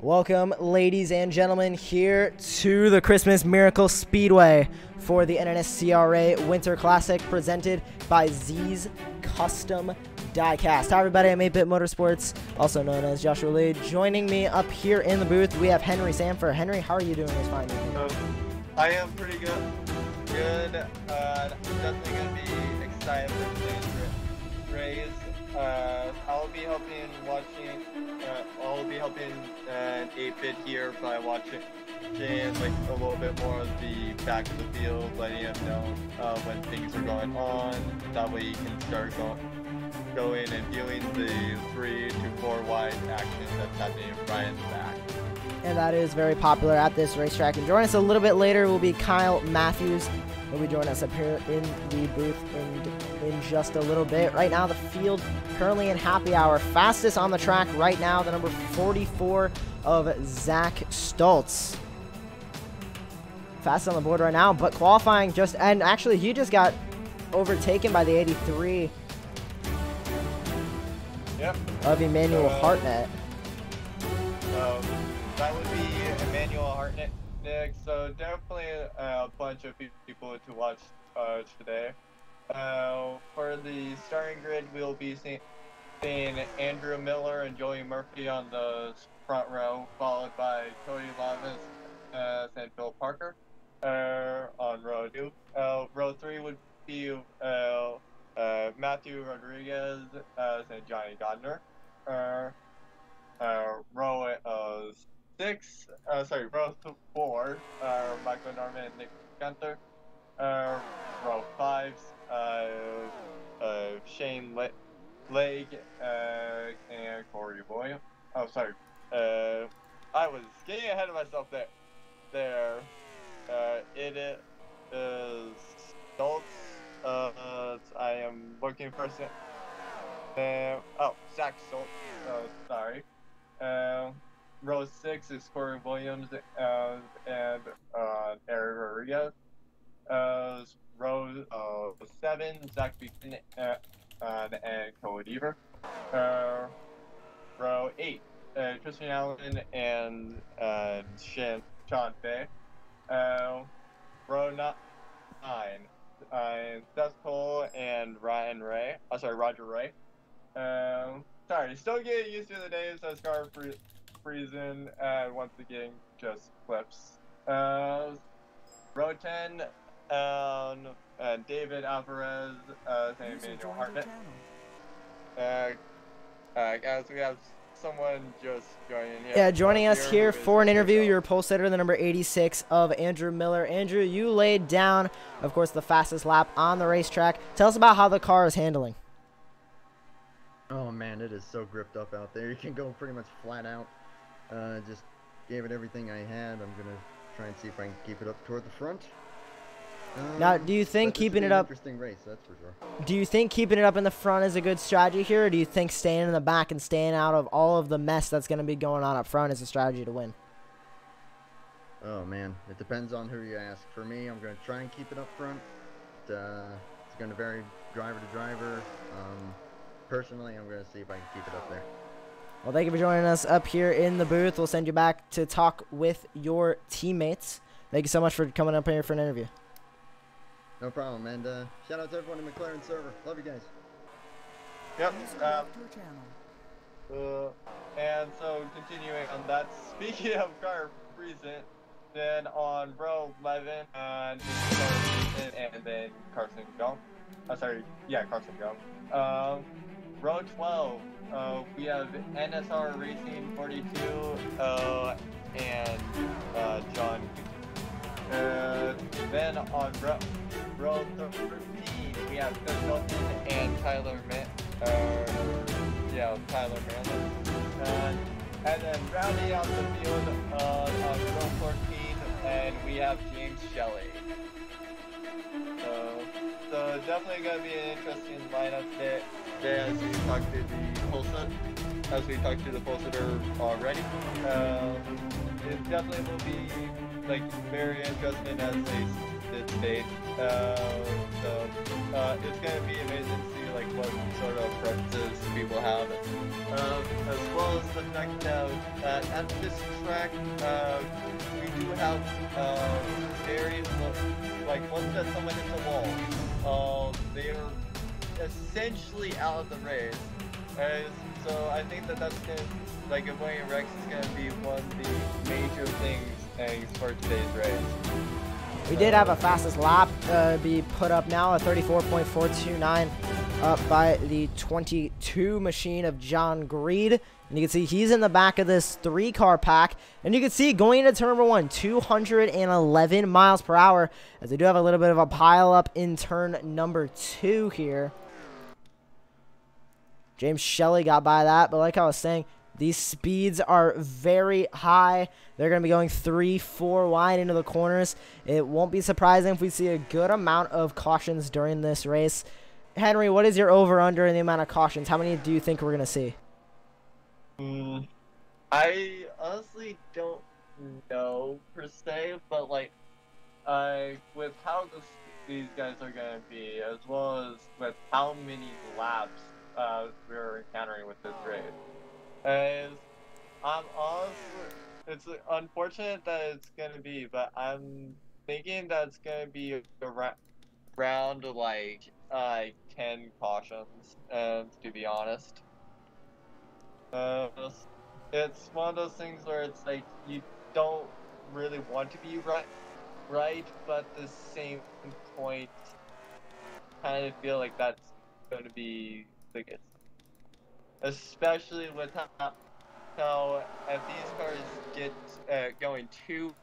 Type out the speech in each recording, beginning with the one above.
Welcome, ladies and gentlemen, here to the Christmas Miracle Speedway for the NNSCRA Winter Classic presented by Z's Custom Diecast. Hi, everybody. I'm 8-Bit Motorsports, also known as Joshua Lee. Joining me up here in the booth, we have Henry Sanford. Henry, how are you doing this fine evening? I am pretty good. I'm definitely going to be excited for today's race. I'll be helping 8-Bit here by watching like a little bit more of the back of the field, letting him know when things are going on. That way you can start going and viewing the 3 to 4 wide action that's happening right in the back. And that is very popular at this racetrack. And joining us a little bit later will be Kyle Matthews. He'll be joining us up here in the booth in just a little bit. Right now, the field currently in happy hour. Fastest on the track right now, the number 44 of Zach Stoltz. Fast on the board right now, but qualifying and actually he just got overtaken by the 83 of Emmanuel Hartnett. That would be Emmanuel Hartnett, Nick. So definitely a bunch of people to watch today. For the starting grid, we'll be seeing Andrew Miller and Joey Murphy on the front row, followed by Cody Lavis and Phil Parker on row 2. Row 3 would be Matthew Rodriguez and Johnny Godner. Row 4, Michael Norman and Nick Gunther. Row 5, Shane Lake and Corey Williams. Oh, sorry. I was getting ahead of myself there. It is Stoltz. I am looking for Zach Stoltz. Sorry. Row 6 is Corey Williams and Eric Rodriguez. Row 7, Zach Buchanan and Cody Deaver. Row 8, Tristan Allen and Sean Fay. Row 9, Seth Cole and Roger Ray. Sorry, still getting used to the names as car freezing, and once again, just flips. Row 10, David Alvarez and Emmanuel Hartnett. Guys, we have someone just joining here. Yeah, joining us here for an interview, your pole sitter, the number 86 of Andrew Miller. Andrew, you laid down, of course, the fastest lap on the racetrack. Tell us about how the car is handling. Oh man, it is so gripped up out there. You can go pretty much flat out. Just gave it everything I had. I'm gonna try and see if I can keep it up toward the front. Now, do you think keeping it up? Interesting race, that's for sure. Do you think keeping it up in the front is a good strategy here, or do you think staying in the back and staying out of all of the mess that's going to be going on up front is a strategy to win? Oh man, it depends on who you ask. For me, I'm gonna try and keep it up front. It's gonna vary driver to driver. Personally, I'm gonna see if I can keep it up there. Well, thank you for joining us up here in the booth. We'll send you back to talk with your teammates. Thank you so much for coming up here for an interview. No problem, and shout out to everyone in McLaren server. Love you guys. Yep. And so continuing on that, speaking of car freezing, then on row 11, and then Carson Gump. Carson Gump. Row 12, we have NSR Racing 42 and John. Then on row 13, we have Phil Milton and Tyler Manley. And then rounding out the field on row 14, and we have James Shelley. So definitely going to be an interesting lineup today as we talk to the pole sitter already. It definitely will be like very interesting as they did state. It's gonna be amazing to see like what sort of preferences people have, as well as the fact that at this track we do have very like once that someone hits a wall, they are essentially out of the race. So I think that that's gonna, like, avoiding wrecks is gonna be one of the major things for today's race. We did have a fastest lap be put up now, a 34.429 up by the 22 machine of John Greed. And you can see he's in the back of this 3-car pack. And you can see going into turn number 1, 211 miles per hour, as they do have a little bit of a pile up in turn number 2 here. James Shelley got by that, but like I was saying, these speeds are very high. They're going to be going 3-4 wide into the corners. It won't be surprising if we see a good amount of cautions during this race. Henry, what is your over-under in the amount of cautions? How many do you think we're going to see? I honestly don't know per se, but like, with how these guys are going to be, as well as with how many laps we're encountering with this race. I'm honestly, it's unfortunate that it's gonna be, but I'm thinking that it's gonna be around like 10 cautions. To be honest, it's one of those things where it's like you don't really want to be right, but at the same point, kind of feel like that's going to be the case. Especially with how if these cars get going too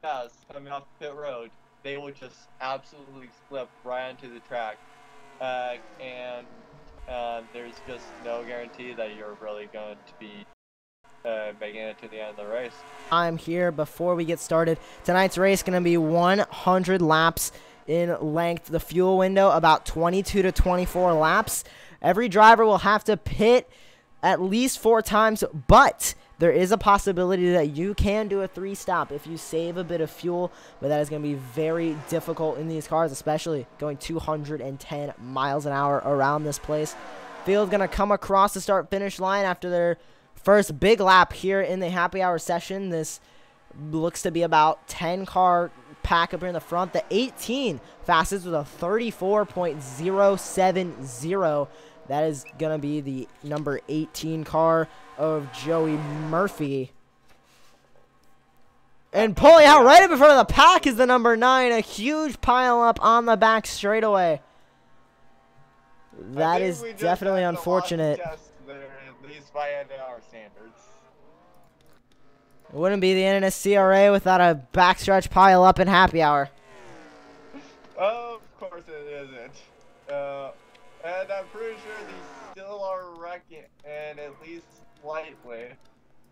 fast coming off pit road, they will just absolutely slip right onto the track, and there's just no guarantee that you're really going to be making it to the end of the race. I'm here before we get started. Tonight's race going to be 100 laps in length. The fuel window about 22 to 24 laps. Every driver will have to pit at least 4 times, but there is a possibility that you can do a 3-stop if you save a bit of fuel, but that is going to be very difficult in these cars, especially going 210 miles an hour around this place. Field's going to come across the start-finish line after their first big lap here in the happy hour session. This looks to be about 10-car pack up here in the front. The 18 fastest with a 34.070. That is going to be the number 18 car of Joey Murphy. And pulling out right up in front of the pack is the number 9. A huge pile up on the back straightaway. That is definitely unfortunate. At least by our standards. It wouldn't be the NNSCRA without a backstretch pile up in happy hour. Of course it isn't. And I'm pretty sure these still are wrecking, and at least slightly.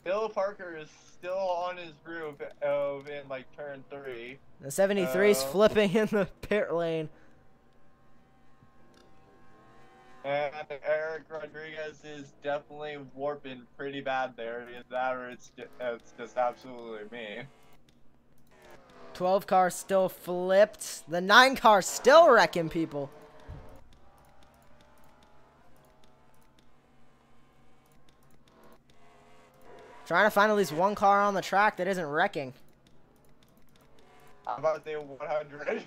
Bill Parker is still on his roof in like turn 3. The 73's flipping in the pit lane. And Eric Rodriguez is definitely warping pretty bad there. It's just absolutely me. 12 car still flipped. The 9 car still wrecking people. Trying to find at least 1 car on the track that isn't wrecking. I'm about to say 100.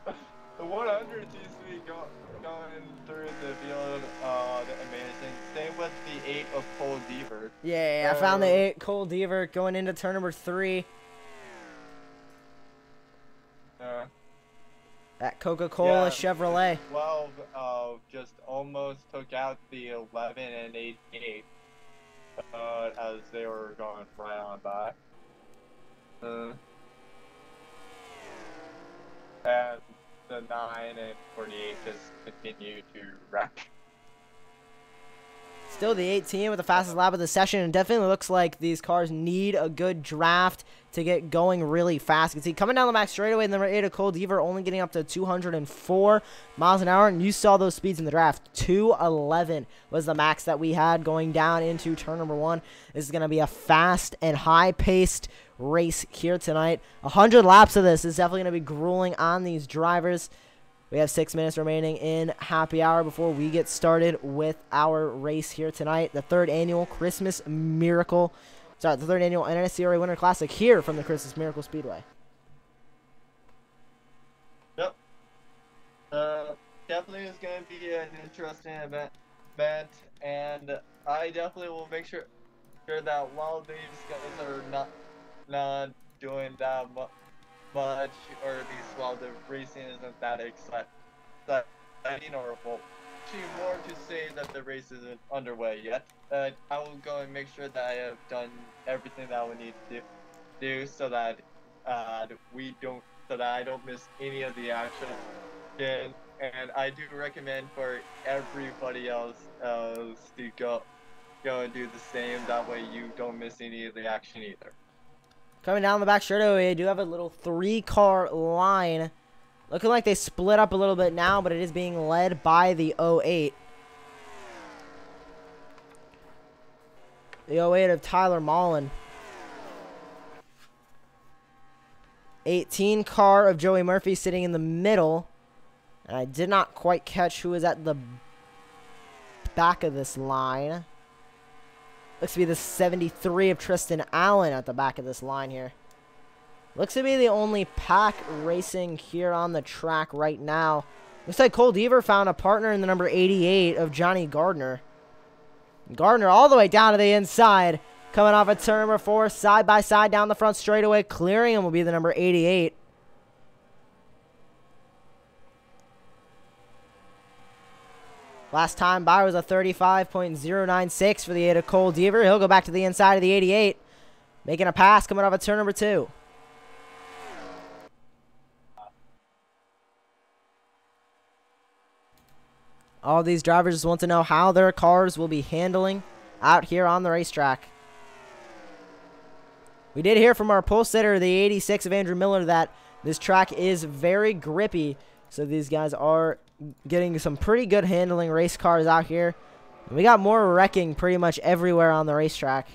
The 100 seems to be going through the field amazing. Same with the 8 of Cole Deaver. Yeah, I found the 8 Cole Deaver going into turn number 3. That Coca-Cola Chevrolet. 12 just almost took out the 11 and 8 as they were going right on by. And the 9 and 48 just continue to wreck. Still the 18 with the fastest lap of the session, and definitely looks like these cars need a good draft to get going really fast. You can see coming down the back straightaway, number 8 of Cole Deaver only getting up to 204 miles an hour, and you saw those speeds in the draft. 211 was the max that we had going down into turn number 1. This is going to be a fast and high-paced race here tonight. 100 laps of this is definitely going to be grueling on these drivers. We have 6 minutes remaining in happy hour before we get started with our race here tonight. The third annual Christmas Miracle. Sorry, the third annual NNSCRA Winter Classic here from the Christmas Miracle Speedway. Yep. Definitely is going to be an interesting event, and I definitely will make sure that while these guys are not doing that much, or at least while the racing isn't that exciting, or well, actually more to say that the race isn't underway yet. I will go and make sure that I have done everything that we need to do so that I don't miss any of the action. And I do recommend for everybody else to go and do the same. That way you don't miss any of the action either. Coming down the back straightaway, we do have a little 3-car line. Looking like they split up a little bit now, but it is being led by the 08. The 08 of Tyler Mullen. 18 car of Joey Murphy sitting in the middle. And I did not quite catch who was at the back of this line. Looks to be the 73 of Tristan Allen at the back of this line here. Looks to be the only pack racing here on the track right now. Looks like Cole Deaver found a partner in the number 88 of Johnny Gardner. Gardner all the way down to the inside. Coming off of turn number 4, side by side down the front straightaway. Clearing him will be the number 88. Last time by was a 35.096 for the 8 of Cole Deaver. He'll go back to the inside of the 88. Making a pass coming off of turn number 2. All these drivers just want to know how their cars will be handling out here on the racetrack. We did hear from our pole sitter, the 86 of Andrew Miller, that this track is very grippy. So these guys are getting some pretty good handling race cars out here. We got more wrecking pretty much everywhere on the racetrack.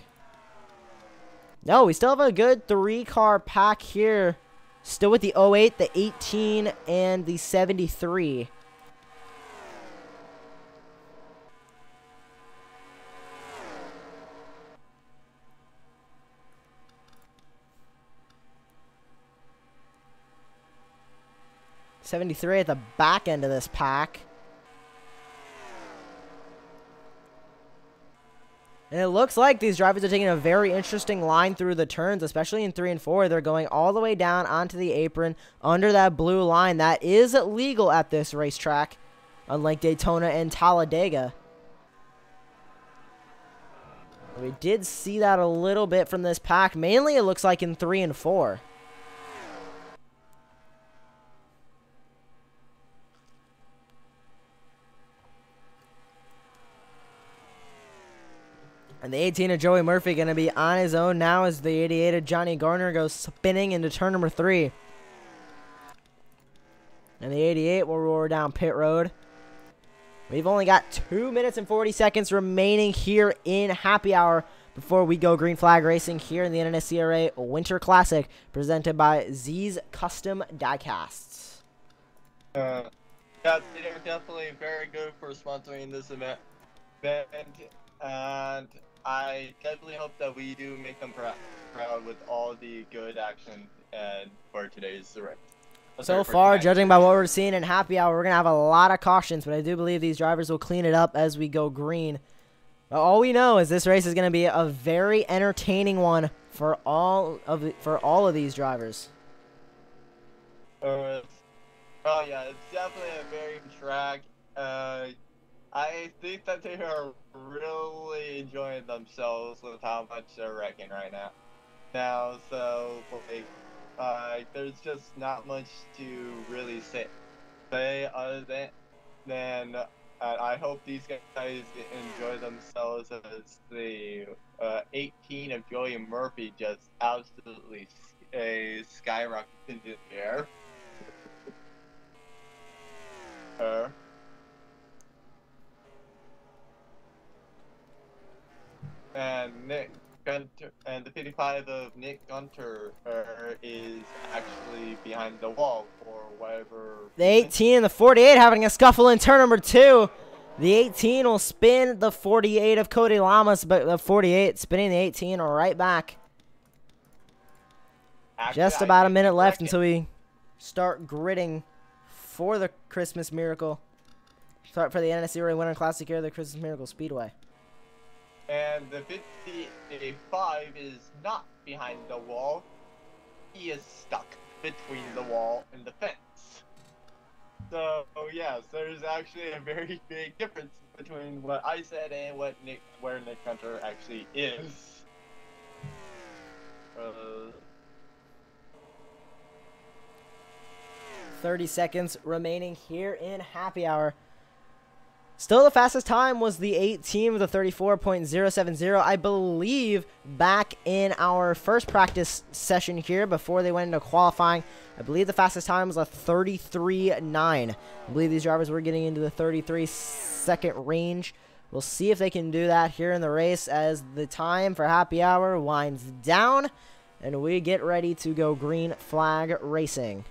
No, we still have a good 3-car pack here. Still with the 08, the 18, and the 73. '73 at the back end of this pack. And it looks like these drivers are taking a very interesting line through the turns, especially in 3 and 4. They're going all the way down onto the apron under that blue line. That is legal at this racetrack, unlike Daytona and Talladega. We did see that a little bit from this pack. Mainly it looks like in 3 and 4. And the 18 of Joey Murphy going to be on his own now as the 88 of Johnny Gardner goes spinning into turn number 3. And the 88 will roar down pit road. We've only got 2 minutes and 40 seconds remaining here in happy hour before we go green flag racing here in the NNSCRA Winter Classic presented by Z's Custom Diecasts. Yeah, they're definitely very good for sponsoring this event. And I definitely hope that we do make them proud with all the good action for today's race. So far, judging by what we're seeing in happy hour, we're going to have a lot of cautions, but I do believe these drivers will clean it up as we go green. But all we know is this race is going to be a very entertaining one for all of these drivers. Oh yeah, it's definitely a very good track. I think that they are really enjoying themselves with how much they're wrecking right now. So there's just not much to really say other than I hope these guys enjoy themselves as the 18 of Joey Murphy just absolutely skyrocketed into the air. And Gunter, and the 55 of Nick Gunter is actually behind the wall for whatever. The 18 and the 48 having a scuffle in turn number 2. The 18 will spin the 48 of Cody Lamas, but the 48 spinning the 18 right back. Actually, Just about a minute left until we start gridding for the Christmas Miracle. Start for the NNSCRA Winter Classic here at the Christmas Miracle Speedway. And the 55 is not behind the wall. He is stuck between the wall and the fence. So yes, there's actually a very big difference between what I said and where Nick Hunter actually is. 30 seconds remaining here in happy hour. Still, the fastest time was the 18 with a 34.070. I believe back in our first practice session here before they went into qualifying, I believe the fastest time was a 33.9. I believe these drivers were getting into the 33-second range. We'll see if they can do that here in the race as the time for happy hour winds down and we get ready to go green flag racing.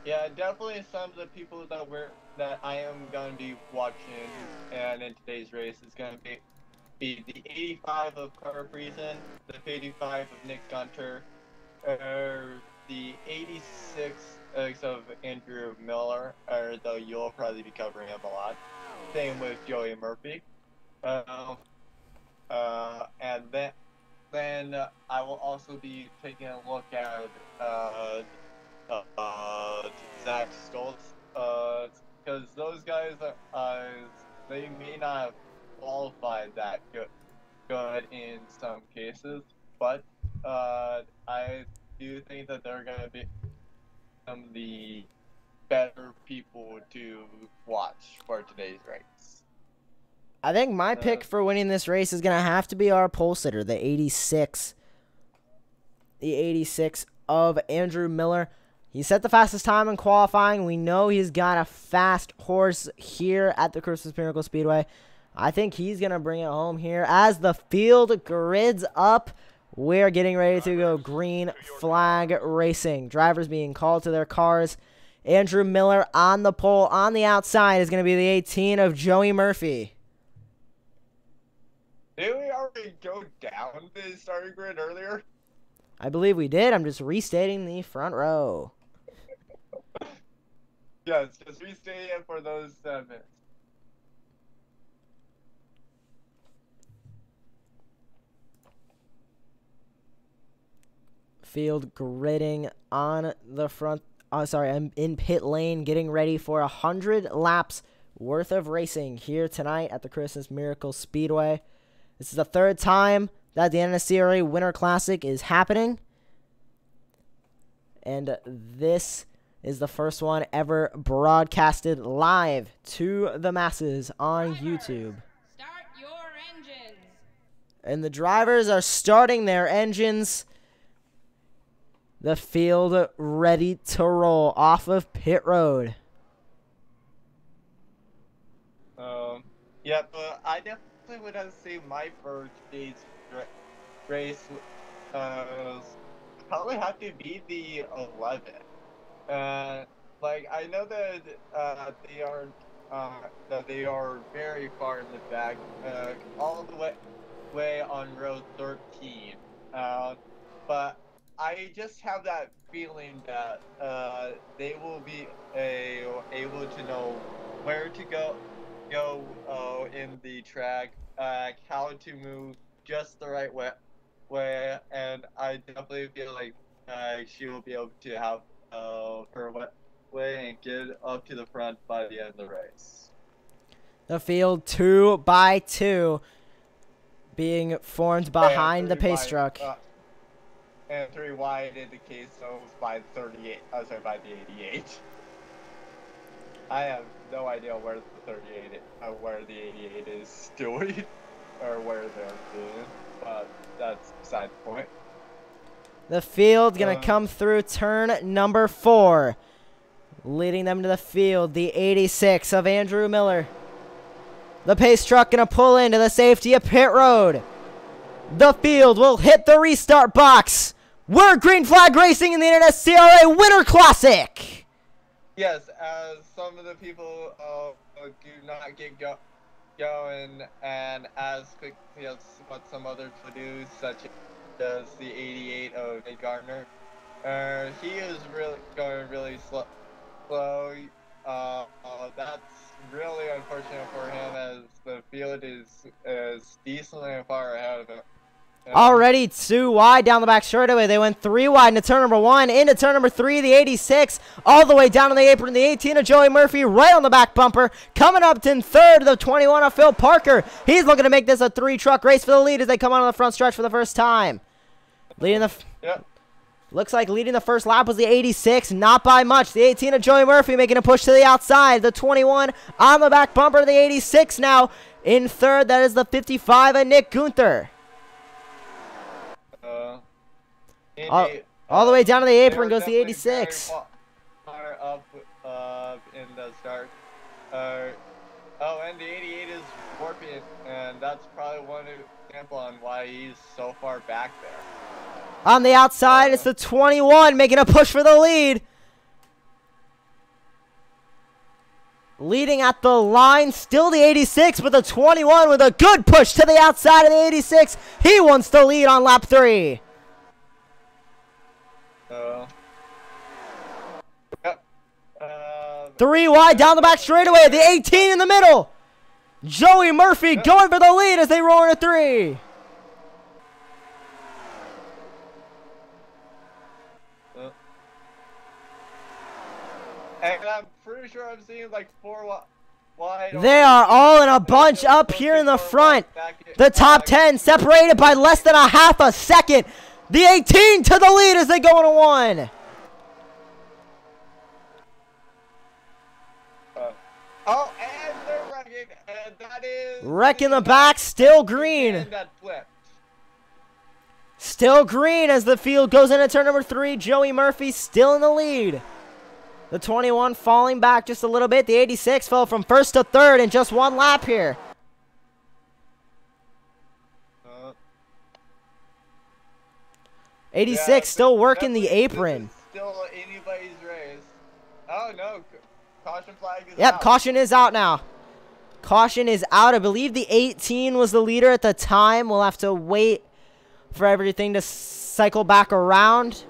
Yeah, definitely some of the people that I am going to be watching and in today's race is going to be the 85 of Carter Friesen, the 85 of Nick Gunter, the 86 of Andrew Miller, though you'll probably be covering him a lot. Same with Joey Murphy. And then I will also be taking a look at Zach Stoltz, because those guys they may not have qualified that good in some cases, but I do think that they're going to be some of the better people to watch for today's race. I think my pick for winning this race is going to have to be our pole sitter, the 86. The 86 of Andrew Miller. He set the fastest time in qualifying. We know he's got a fast horse here at the Christmas Miracle Speedway. I think he's going to bring it home here as the field grids up. We're getting ready to go green flag racing. Drivers being called to their cars. Andrew Miller on the pole. On the outside is going to be the 18 of Joey Murphy. Did we already go down the starting grid earlier? I believe we did. I'm just restating the front row. Yes, just restate it for those 7 minutes. Field gridding on the front. I'm in pit lane, getting ready for 100 laps worth of racing here tonight at the Christmas Miracle Speedway. This is the 3rd time that the NNSCRA Winter Classic is happening. And this is the first one ever broadcasted live to the masses on YouTube. Start your engines. And the drivers are starting their engines. The field ready to roll off of pit road. Yeah, but I definitely would have to say my first day's race probably have to be the 11. Like I know that they are very far in the back, all the way on row 13. But I just have that feeling that they will be able to know where to go in the track, how to move just the right way, and I definitely feel like she will be able to have her way and get up to the front by the end of the race. The field 2 by 2 being formed behind the pace truck. And 3 wide in the case of by the 38. By the 88. I have no idea where the 38, where the 88 is doing, or where they're doing, but that's beside the point. The field gonna come through turn number 4, leading them to the field. The 86 of Andrew Miller. The pace truck gonna pull into the safety of pit road. The field will hit the restart box. We're green flag racing in the NNSCRA Winter Classic. Yes, as some of the people do not get going and as quickly as what some others will do, such as the 88 of Nate Gardner. He is really going really slow. That's really unfortunate for him, as the field is decently far ahead of him. Already 2 wide down the back straightaway. They went 3 wide into turn number 1, into turn number 3, the 86, all the way down on the apron, the 18 of Joey Murphy, right on the back bumper. Coming up in third, the 21 of Phil Parker. He's looking to make this a 3-truck race for the lead as they come out on the front stretch for the first time. Leading the... Looks like leading the first lap was the 86, not by much. The 18 of Joey Murphy making a push to the outside. The 21 on the back bumper, the 86 now. In third, that is the 55 of Nick Gunther. All the way down to the apron goes the 86. Far up in the start. And the 88 is warping, and that's probably one example on why he's so far back there. On the outside, it's the 21 making a push for the lead. Leading at the line, still the 86, but the 21 with a good push to the outside of the 86. He wants the lead on lap 3. Yep. 3 wide down the back straightaway. The 18 in the middle. Joey Murphy going for the lead as they roll into 3. And I'm pretty sure I'm seeing like 4 wide. They are all in a bunch up here in the front. The top 10 separated by less than a half a second. The 18 to the lead as they go into 1. And they're wrecking, and that is... Wrecking the back, still green. Still green as the field goes into turn number 3. Joey Murphy still in the lead. The 21 falling back just a little bit. The 86 fell from first to third in just 1 lap here. Uh, 86 still working the apron. Still anybody's race. Oh no, caution flag is out. Yep, caution is out now. Caution is out. I believe the 18 was the leader at the time. We'll have to wait for everything to cycle back around.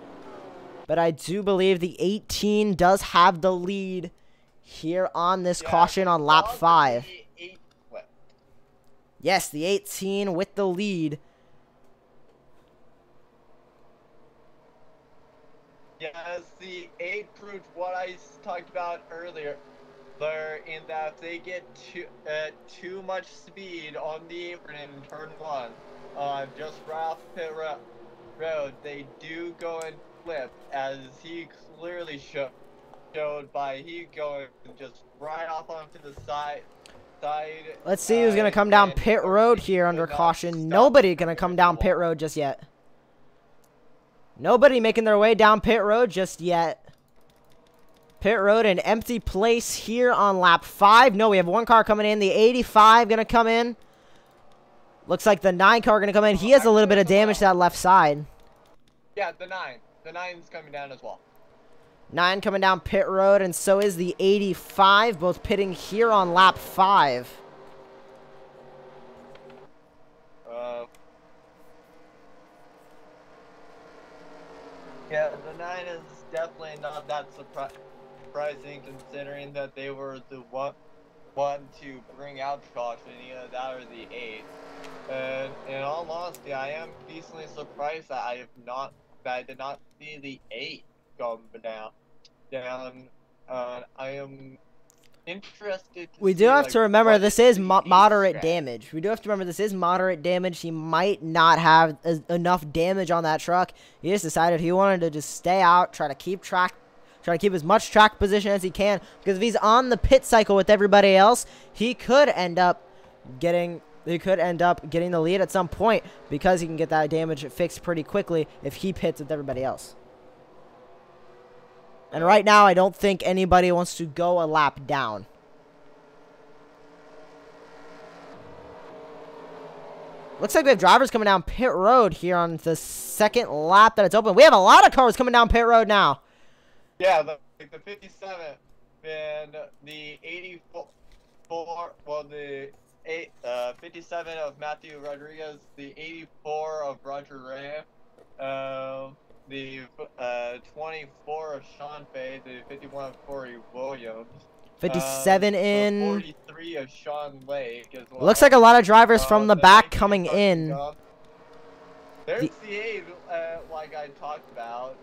But I do believe the 18 does have the lead here on this caution on lap 5. Yes, the 18 with the lead. Yes, the 8 proved what I talked about earlier. In that if they get too much speed on the apron in turn 1, just right off pit road, they do go and flip, as he clearly showed by he going just right off onto the side. Let's see who's going to come down pit road here under caution. Nobody going to come down pit road just yet. Nobody making their way down pit road just yet. Pit road, an empty place here on lap 5. No, we have 1 car coming in. The 85 going to come in. Looks like the 9 car going to come in. He has a little bit of damage to that left side. Yeah, the 9. The 9's coming down as well. 9 coming down pit road, and so is the 85, both pitting here on lap 5. Yeah, the 9 is definitely not that surprising, considering that they were the one to bring out caution, either that or the 8. And in all honesty, I am decently surprised that I did not see the 8 come down. I am interested to We do have to remember this is moderate damage. We do have to remember this is moderate damage. He might not have enough damage on that truck. He just decided he wanted to just stay out, try to keep as much track position as he can, because if he's on the pit cycle with everybody else, he could end up getting the lead at some point, because he can get that damage fixed pretty quickly if he pits with everybody else. And right now, I don't think anybody wants to go a lap down. Looks like we have drivers coming down pit road here on the second lap that it's open. We have a lot of cars coming down pit road now. Yeah, the 57 and the 84. Well, the 57 of Matthew Rodriguez, the 84 of Roger Ray, the 24 of Sean Fay, the 51 of Corey Williams. 57 in. 43 of Sean Lake as well. Looks like a lot of drivers from the back coming in. There's the 8, like I talked about.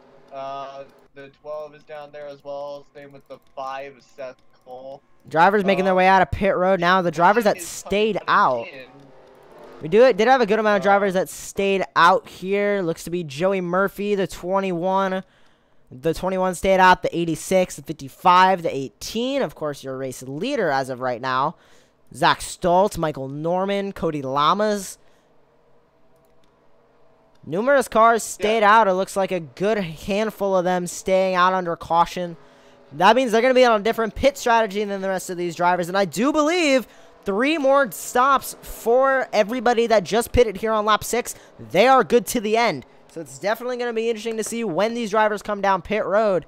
The 12 is down there as well. Same with the 5, Seth Cole. Drivers making their way out of pit road now. The drivers that stayed out. We did have a good amount of drivers that stayed out here. Looks to be Joey Murphy, the 21. The 21 stayed out, the 86, the 55, the 18. Of course, your race leader as of right now. Zach Stoltz, Michael Norman, Cody Lamas. Numerous cars stayed out. It looks like a good handful of them staying out under caution. That means they're going to be on a different pit strategy than the rest of these drivers. And I do believe 3 more stops for everybody that just pitted here on lap 6. They are good to the end. So it's definitely going to be interesting to see when these drivers come down pit road.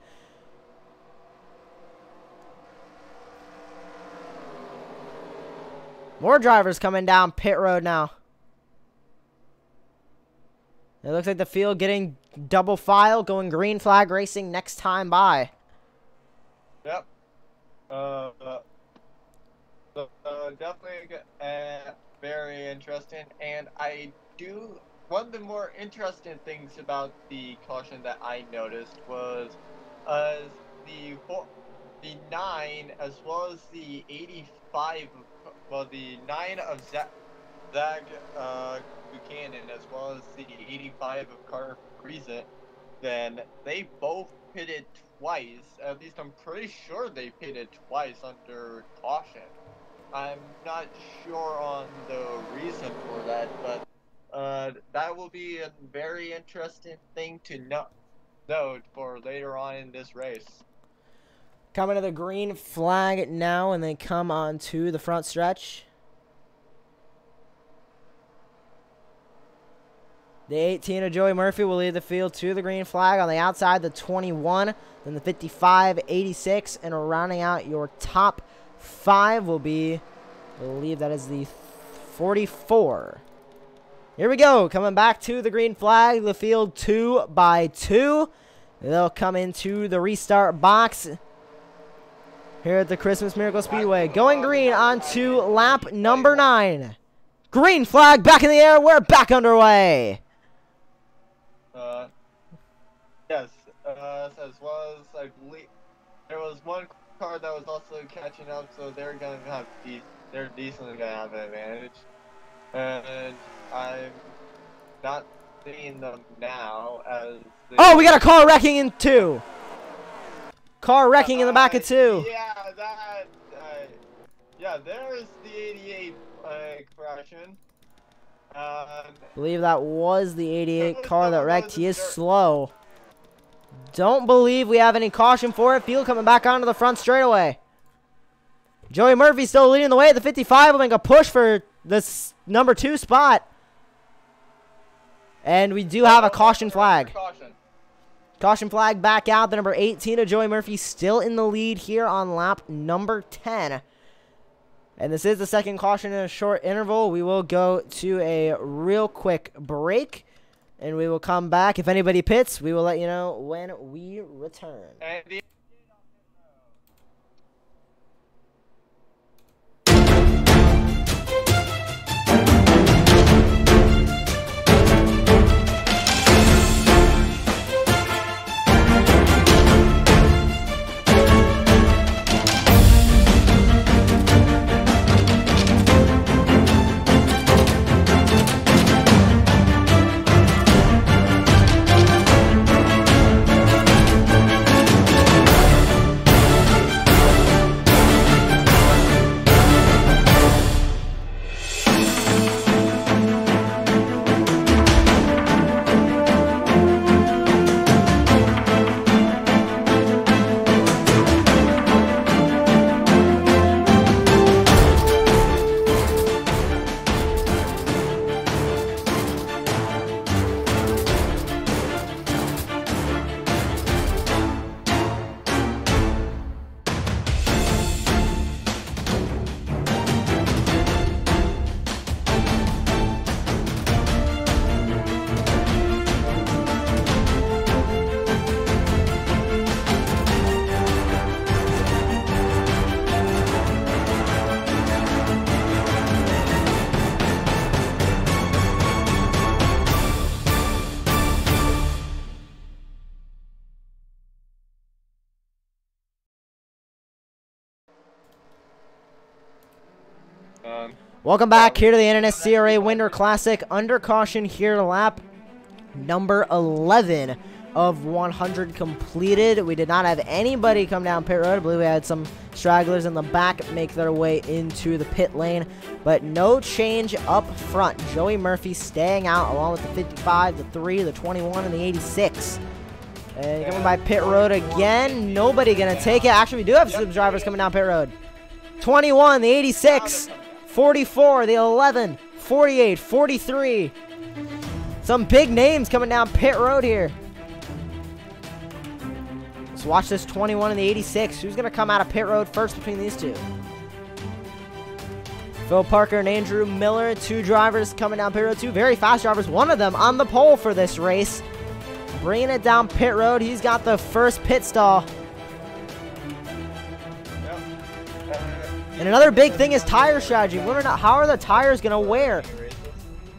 More drivers coming down pit road now. It looks like the field getting double file, going green flag racing next time by. Yep. Definitely very interesting. And one of the more interesting things about the caution that I noticed was the 9 as well as the 85. Well, the 9 of Zach Buchanan as well as the 85 of Carter Friesen, then they both pitted twice. At least I'm pretty sure they pitted twice under caution. I'm not sure on the reason for that, but that will be a very interesting thing to note for later on in this race. Coming to the green flag now, and they come on to the front stretch. The 18 of Joey Murphy will lead the field to the green flag. On the outside, the 21, then the 55, 86, and rounding out your top 5 will be, I believe that is the 44. Here we go, coming back to the green flag, the field 2 by 2. They'll come into the restart box here at the Christmas Miracle Speedway. Going green onto lap number 9. Green flag back in the air, we're back underway. Yes, as well as I believe there was one car that was also catching up, so they're gonna have they're decently gonna have an advantage, and I'm not seeing them now as. Oh, we got a car wrecking in 2. Car wrecking in the back of 2. Yeah, there's the 88 crashing. I believe that was the 88 car that wrecked. He is slow. Don't believe we have any caution for it. Field coming back onto the front straightaway. Joey Murphy still leading the way. The 55 will make a push for this number 2 spot. And we do have a caution flag. Caution flag back out. The number 18 of Joey Murphy still in the lead here on lap number 10. And this is the second caution in a short interval. We will go to a real quick break, and we will come back. If anybody pits, we will let you know when we return. Welcome back here to the NNSCRA Winter Classic. Under caution here, lap number 11 of 100 completed. We did not have anybody come down pit road. I believe we had some stragglers in the back make their way into the pit lane, but no change up front. Joey Murphy staying out along with the 55, the 3, the 21, and the 86. And coming by pit road again. Nobody gonna take it. Actually, we do have some drivers coming down pit road. 21, the 86, 44, the 11, 48, 43. Some big names coming down pit road here. Let's watch this 21 and the 86. Who's going to come out of pit road first between these two? Phil Parker and Andrew Miller, two drivers coming down pit road. Two very fast drivers. One of them on the pole for this race. Bringing it down pit road. He's got the first pit stall. And another big thing is tire strategy. How are the tires going to wear?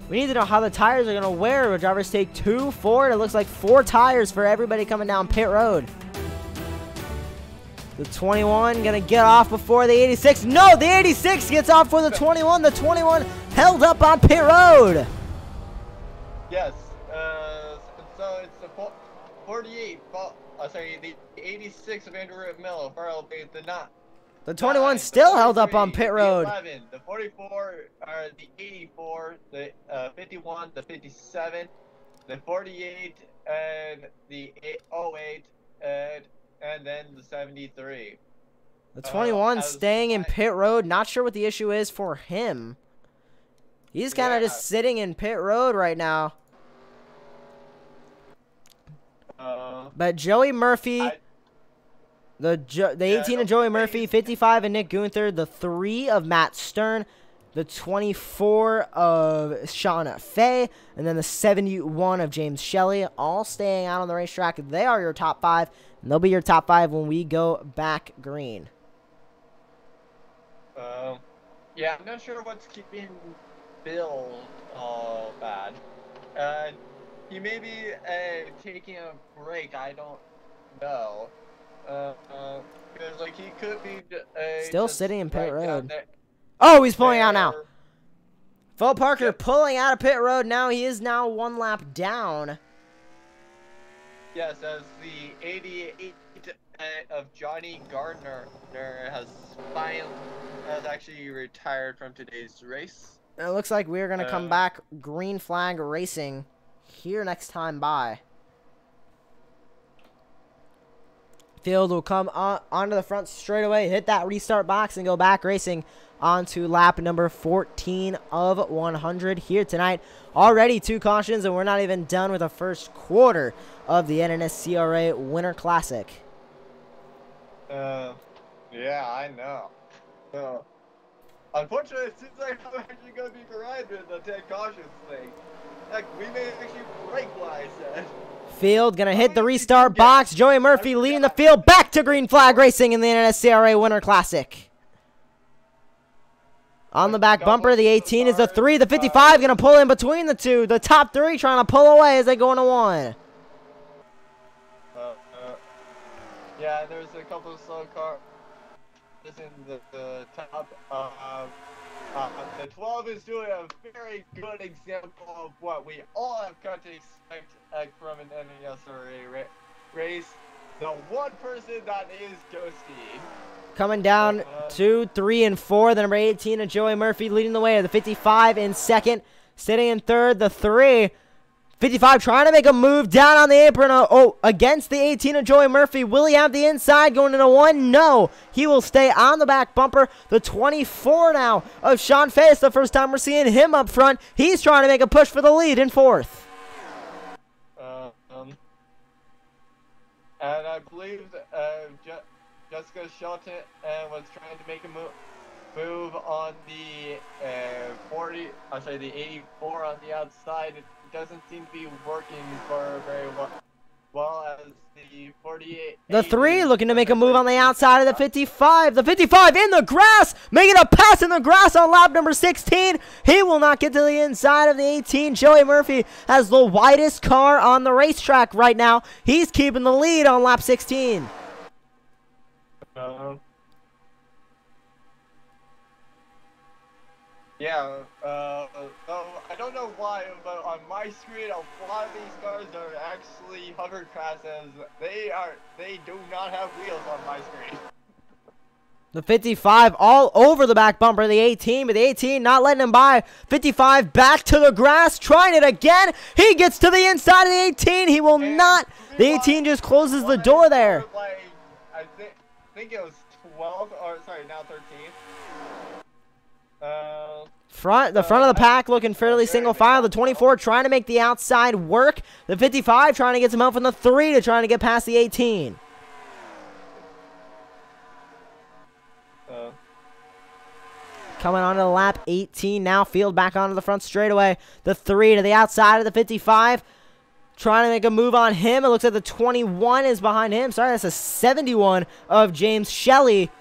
We need to know how the tires are going to wear. Will drivers take 2, 4? It looks like 4 tires for everybody coming down pit road. The 21 going to get off before the 86. No, the 86 gets off for the 21. The 21 held up on pit road. Yes. So it's the 48. Sorry, the 86 of Andrew Miller. The not. The 21 still held up on pit road. The 11, the 44, the 84, the 51, the 57, the 48, and the 08, and then the 73. The 21 staying in pit road. Not sure what the issue is for him. He's kind of just sitting in pit road right now. But Joey Murphy... The 18 of Joey Murphy, 55 of Nick Gunther, the 3 of Matt Stern, the 24 of Shauna Fay, and then the 71 of James Shelley, all staying out on the racetrack. They are your top 5, and they'll be your top 5 when we go back green. Yeah, I'm not sure what's keeping Bill bad. He may be taking a break, I don't know. Because like he could be still sitting in pit road. Oh, he's pulling out now. Phil Parker pulling out of pit road now. He is now 1 lap down. Yes, as the 88 of Johnny Gardner has actually retired from today's race. It looks like we're gonna come back green flag racing here next time by. Field will come onto the front straight away, hit that restart box, and go back racing onto lap number 14 of 100 here tonight. Already 2 cautions, and we're not even done with the first quarter of the NNSCRA Winter Classic. Yeah, I know. So, unfortunately, it seems like I'm actually going to be behind with the 10 cautions thing. Like, we may actually break what I said. Field gonna hit the restart box. Joey Murphy leading the field back to green flag racing in the NNSCRA Winter Classic. On the back bumper, the 18 is the 3. The 55 gonna pull in between the 2. The top 3 trying to pull away as they go into 1. Yeah, there's a couple of slow cars in the top. The 12 is doing a very good example of what we all have come to expect from an NNSCRA race. The one person that is Ghosty. Coming down 2, 3, and 4. The number 18 of Joey Murphy leading the way. The 55 in second. Sitting in third, the 3. 55 trying to make a move down on the apron against the 18 of Joey Murphy. Will he have the inside going into 1? No. He will stay on the back bumper. The 24 now of Sean Fay. It's the first time we're seeing him up front. He's trying to make a push for the lead in 4th. And I believe Jessica Shelton was trying to make a move on the 84 on the outside. It doesn't seem to be working for very well as the 48. The 3 looking to make a move on the outside of the 55. The 55 in the grass, making a pass in the grass on lap number 16. He will not get to the inside of the 18. Joey Murphy has the widest car on the racetrack right now. He's keeping the lead on lap 16. Yeah, so I don't know why, but on my screen, a lot of these cars are actually hovercrafts, as they do not have wheels on my screen. The 55 all over the back bumper of the 18, but the 18 not letting him by. 55 back to the grass, trying it again. He gets to the inside of the 18. He will not. The 18 just closes the door there. Like, I think it was 12, or sorry, now 13. The front of the pack looking fairly single file. The 24 trying to make the outside work. The 55 trying to get some help from the 3 to trying to get past the 18. Coming onto the lap, 18 now. Field back onto the front straightaway. The 3 to the outside of the 55. Trying to make a move on him. It looks like the 21 is behind him. Sorry, that's a 71 of James Shelley.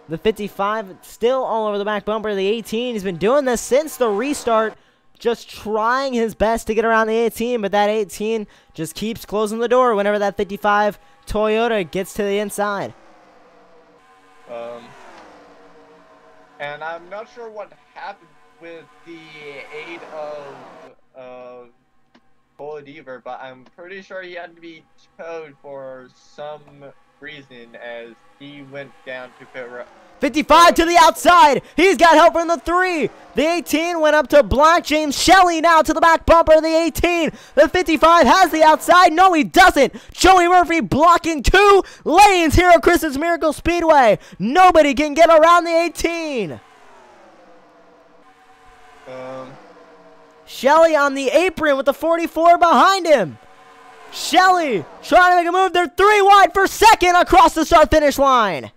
The 55 still all over the back bumper of the 18. He's been doing this since the restart. Just trying his best to get around the 18, but that 18 just keeps closing the door whenever that 55 Toyota gets to the inside. And I'm not sure what happened with the aid of Boladiver, but I'm pretty sure he had to be towed for some reason as he went down to pit road. 55 to the outside. He's got help from the 3. The 18 went up to block James Shelley now to the back bumper of the 18. The 55 has the outside. No, he doesn't. Joey Murphy blocking 2 lanes here at Christmas Miracle Speedway. Nobody can get around the 18. Shelley on the apron with the 44 behind him. Shelley trying to make a move. They're 3 wide for second across the start-finish line.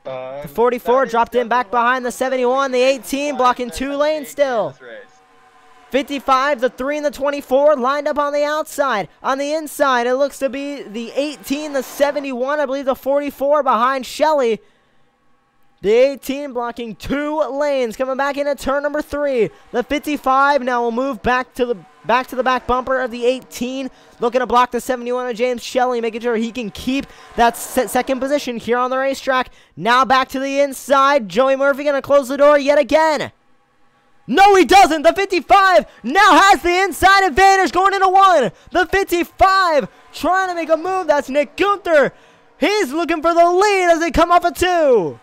The 44 dropped in back behind the 71. The 18 blocking 2 lanes still. 55, the 3 and the 24 lined up on the outside. On the inside, it looks to be the 18, the 71, I believe the 44 behind Shelley. The 18 blocking 2 lanes, coming back into turn number 3. The 55 now will move back to the back bumper of the 18, looking to block the 71 of James Shelley, making sure he can keep that second position here on the racetrack. Now back to the inside. Joey Murphy going to close the door yet again. No, he doesn't. The 55 now has the inside advantage going into 1. The 55 trying to make a move. That's Nick Gunther. He's looking for the lead as they come off a 2.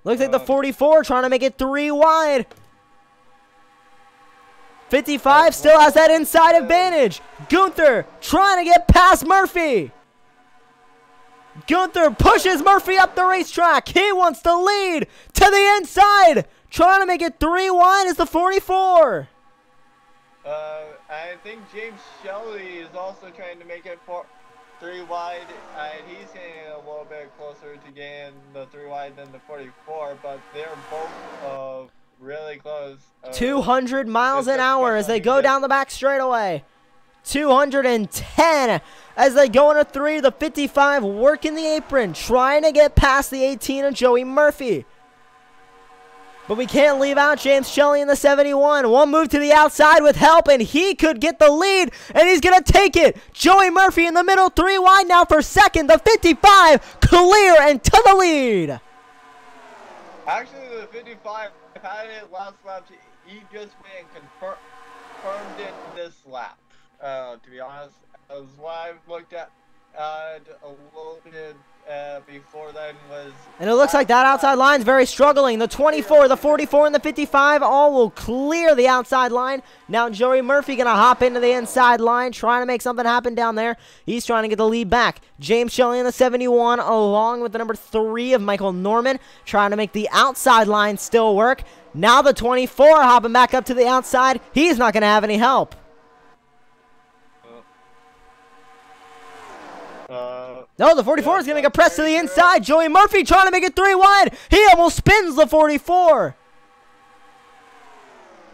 Looks like the 44 trying to make it 3 wide. 55 still has that inside advantage. Gunther trying to get past Murphy. Gunther pushes Murphy up the racetrack. He wants the lead to the inside. Trying to make it 3 wide is the 44. I think James Shelley is also trying to make it 3 wide, and he's getting a little bit closer to getting the 3 wide than the 44, but they're both really close. 200 miles an hour as they go down the back straightaway. 210 as they go into 3. The 55 working the apron, trying to get past the 18 of Joey Murphy. But we can't leave out James Shelley in the 71. One move to the outside with help, and he could get the lead, and he's going to take it. Joey Murphy in the middle, 3 wide now for second. The 55 clear and to the lead. Actually, the 55 had it last lap. He just went and confirmed it this lap. To be honest, as what I've looked at a little bit before then was... And it looks like that outside line's very struggling. The 24, the 44, and the 55 all will clear the outside line. Now Joey Murphy going to hop into the inside line, trying to make something happen down there. He's trying to get the lead back. James Shelley in the 71, along with the number 3 of Michael Norman, trying to make the outside line still work. Now the 24 hopping back up to the outside. He's not going to have any help. No, the 44 is going to make a press to the inside. Joey Murphy trying to make it 3 wide. He almost spins the 44.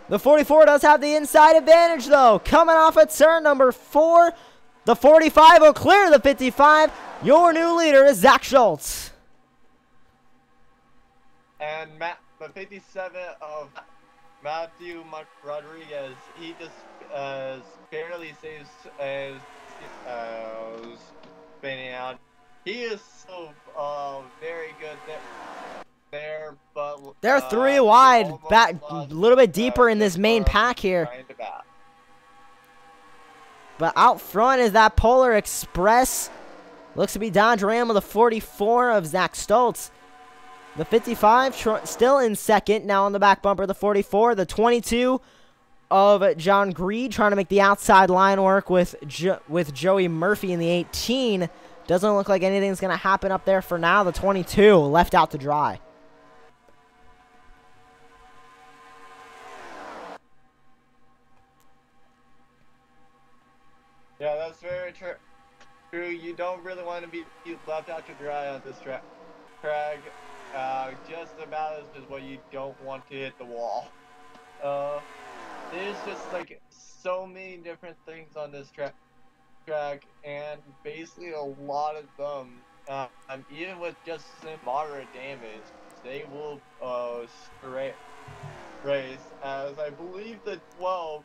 The 44 does have the inside advantage, though. Coming off at turn number 4. The 45 will clear the 55. Your new leader is Zach Schultz. And the 57 of Matthew Rodriguez, he just barely saves spinning out He is so very good there, but They're three he wide, almost back a lost, little bit deeper in this just main from pack here. trying to bat. But out front is that Polar Express. Looks to be Dodge Ram with the 44 of Zach Stoltz. The 55 still in second. Now on the back bumper, the 44. The 22 of John Greed trying to make the outside line work with Joey Murphy in the 18. Doesn't look like anything's going to happen up there for now. The 22 left out to dry. Yeah, that's very true. You don't really want to be left out to dry on this track. Just about as just what you don't want to hit the wall. There's just like so many different things on this track, and basically a lot of them, even with just some moderate damage, they will race. As I believe the 12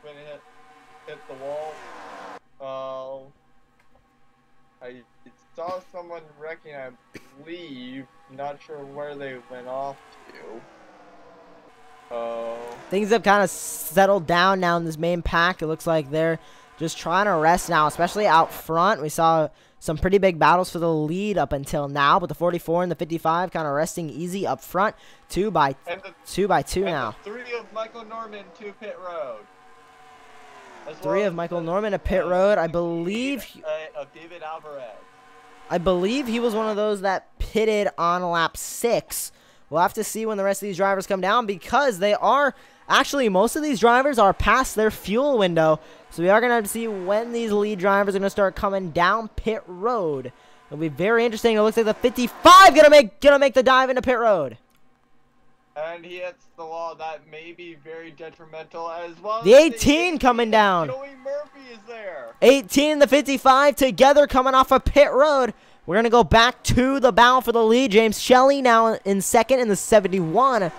when it hit the wall. I saw someone wrecking, I believe. Not sure where they went off to. Things have kind of settled down now in this main pack. It looks like they're just trying to rest now, especially out front. We saw some pretty big battles for the lead up until now, but the 44 and the 55 kind of resting easy up front. 2 by 2 now. The 3 of Michael Norman to pit road. 3 of Michael Norman to pit road. I believe of David Alvarez. I believe he was one of those that pitted on lap 6. We'll have to see when the rest of these drivers come down, because they are actually, most of these drivers are past their fuel window. So we are going to have to see when these lead drivers are going to start coming down pit road. It'll be very interesting. It looks like the 55 gonna make the dive into pit road. And he hits the wall. That may be very detrimental as well. The 18 coming down. Joey Murphy is there. 18 and the 55 together coming off of pit road. We're going to go back to the battle for the lead. James Shelley now in second in the 71.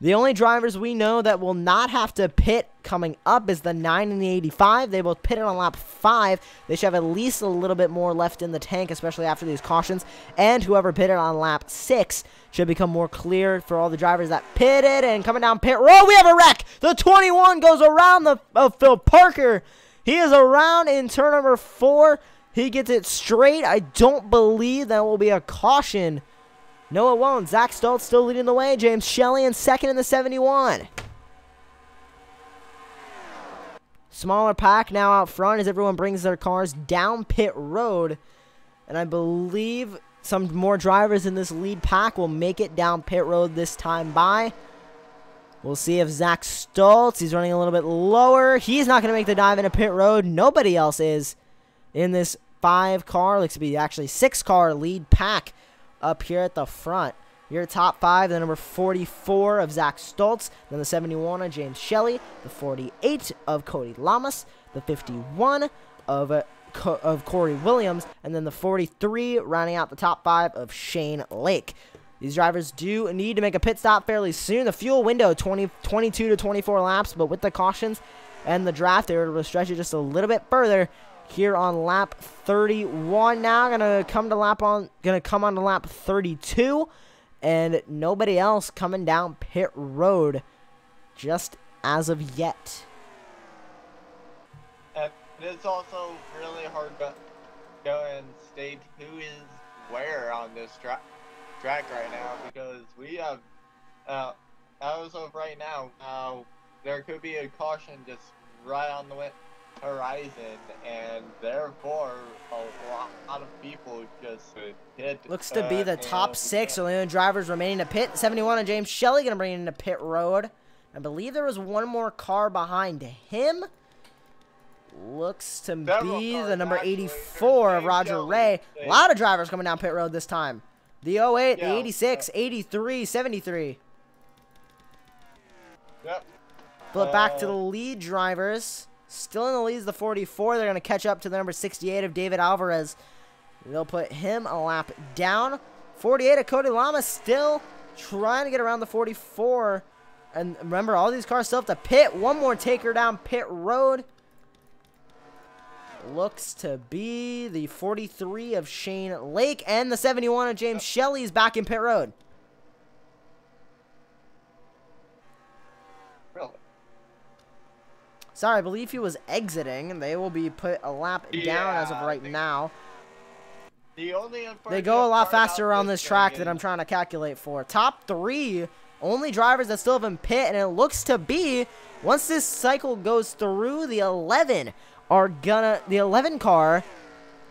The only drivers we know that will not have to pit coming up is the 9 and the 85. They both pitted on lap 5. They should have at least a little bit more left in the tank, especially after these cautions. And whoever pitted on lap 6 should become more clear for all the drivers that pitted. And coming down pit road, we have a wreck. The 21 goes around Phil Parker. He is around in turn number 4. He gets it straight. I don't believe that will be a caution. No, it won't. Zach Stoltz still leading the way. James Shelley in second in the 71. Smaller pack now out front as everyone brings their cars down pit road. And I believe some more drivers in this lead pack will make it down pit road this time by. We'll see if Zach Stoltz, he's running a little bit lower. He's not going to make the dive into pit road. Nobody else is in this 5-car, looks to be actually 6-car lead pack up here at the front. Your top 5, the number 44 of Zach Stoltz, then the 71 of James Shelley, the 48 of Cody Lamas, the 51 of Corey Williams, and then the 43 rounding out the top 5 of Shane Lake. These drivers do need to make a pit stop fairly soon. The fuel window, 22 to 24 laps, but with the cautions and the draft, they were able to stretch it just a little bit further. Here on lap 31 now, gonna come on to lap 32, and nobody else coming down pit road just as of yet. And it's also really hard to go and state who is where on this track right now, because we have, as of right now, there could be a caution just right on the horizon, and therefore a lot of people just hit. Looks to be the top 6 are the only drivers remaining to pit. 71 and James Shelley gonna bring it into pit road. I believe there was one more car behind him. Looks to be the number 84 of Roger Ray. A lot of drivers coming down pit road this time. The 08, the 86, 83, 73. Yep. Flip back to the lead drivers. Still in the lead is the 44. They're going to catch up to the number 68 of David Alvarez. They'll put him a lap down. 48 of Cody Lama still trying to get around the 44. And remember, all these cars still have to pit. One more taker down pit road. looks to be the 43 of Shane Lake, and the 71 of James Shelley is back in pit road. Really? Sorry, I believe he was exiting. They will be put a lap down as of right now. The only They go a lot faster around this track that I'm trying to calculate for. Top 3, only drivers that still have in pit, and it looks to be, once this cycle goes through, the 11 car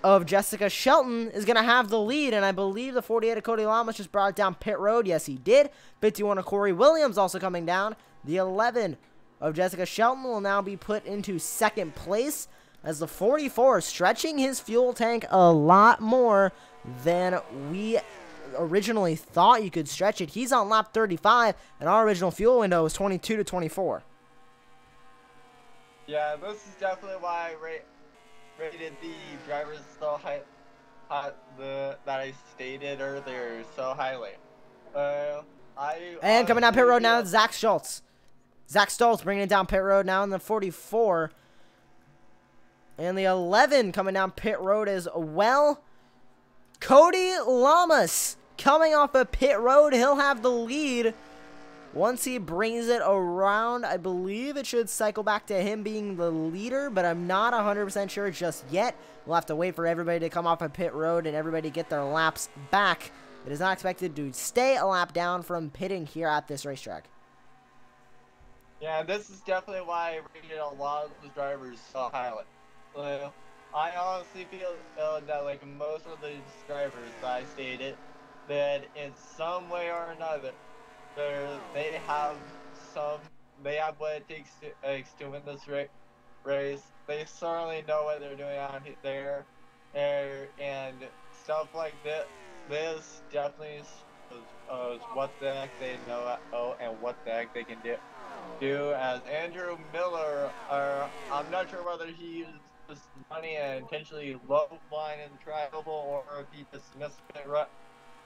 of Jessica Shelton is gonna have the lead, and I believe the 48 of Cody Lamas just brought it down pit road. Yes, he did. 51 of Corey Williams also coming down. The 11 of Jessica Shelton will now be put into second place, as the 44 stretching his fuel tank a lot more than we originally thought you could stretch it. He's on lap 35, and our original fuel window was 22 to 24. Yeah, this is definitely why I rated the drivers so high, that I stated earlier so highly. And coming down pit road now, Zach Schultz. Zach Stoltz bringing it down pit road now in the 44. And the 11 coming down pit road as well. Cody Lamas coming off of pit road. He'll have the lead. Once he brings it around, I believe it should cycle back to him being the leader, but I'm not 100% sure just yet. We'll have to wait for everybody to come off of pit road and everybody get their laps back. It is not expected to stay a lap down from pitting here at this racetrack. Yeah, this is definitely why I rated a lot of the drivers so highly. I honestly feel that like most of the drivers I stated, that in some way or another, they have what it takes to win this race. They certainly know what they're doing out there, and stuff like this definitely is what the heck they know and what the heck they can do. As Andrew Miller, I'm not sure whether he used this money and intentionally low line in the tri-oval, or if he just missed pit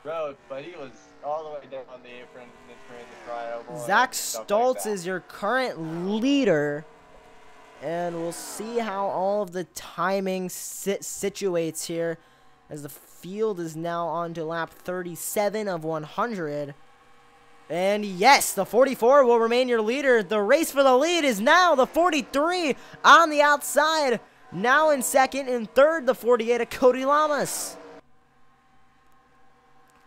road, but he was all the way down on the apron entering the tri-oval. Zach Stoltz is your current leader, and we'll see how all of the timing situates here, as the field is now on to lap 37 of 100. And yes, the 44 will remain your leader. The race for the lead is now the 43 on the outside. Now in second and third, the 48 of Cody Lamas.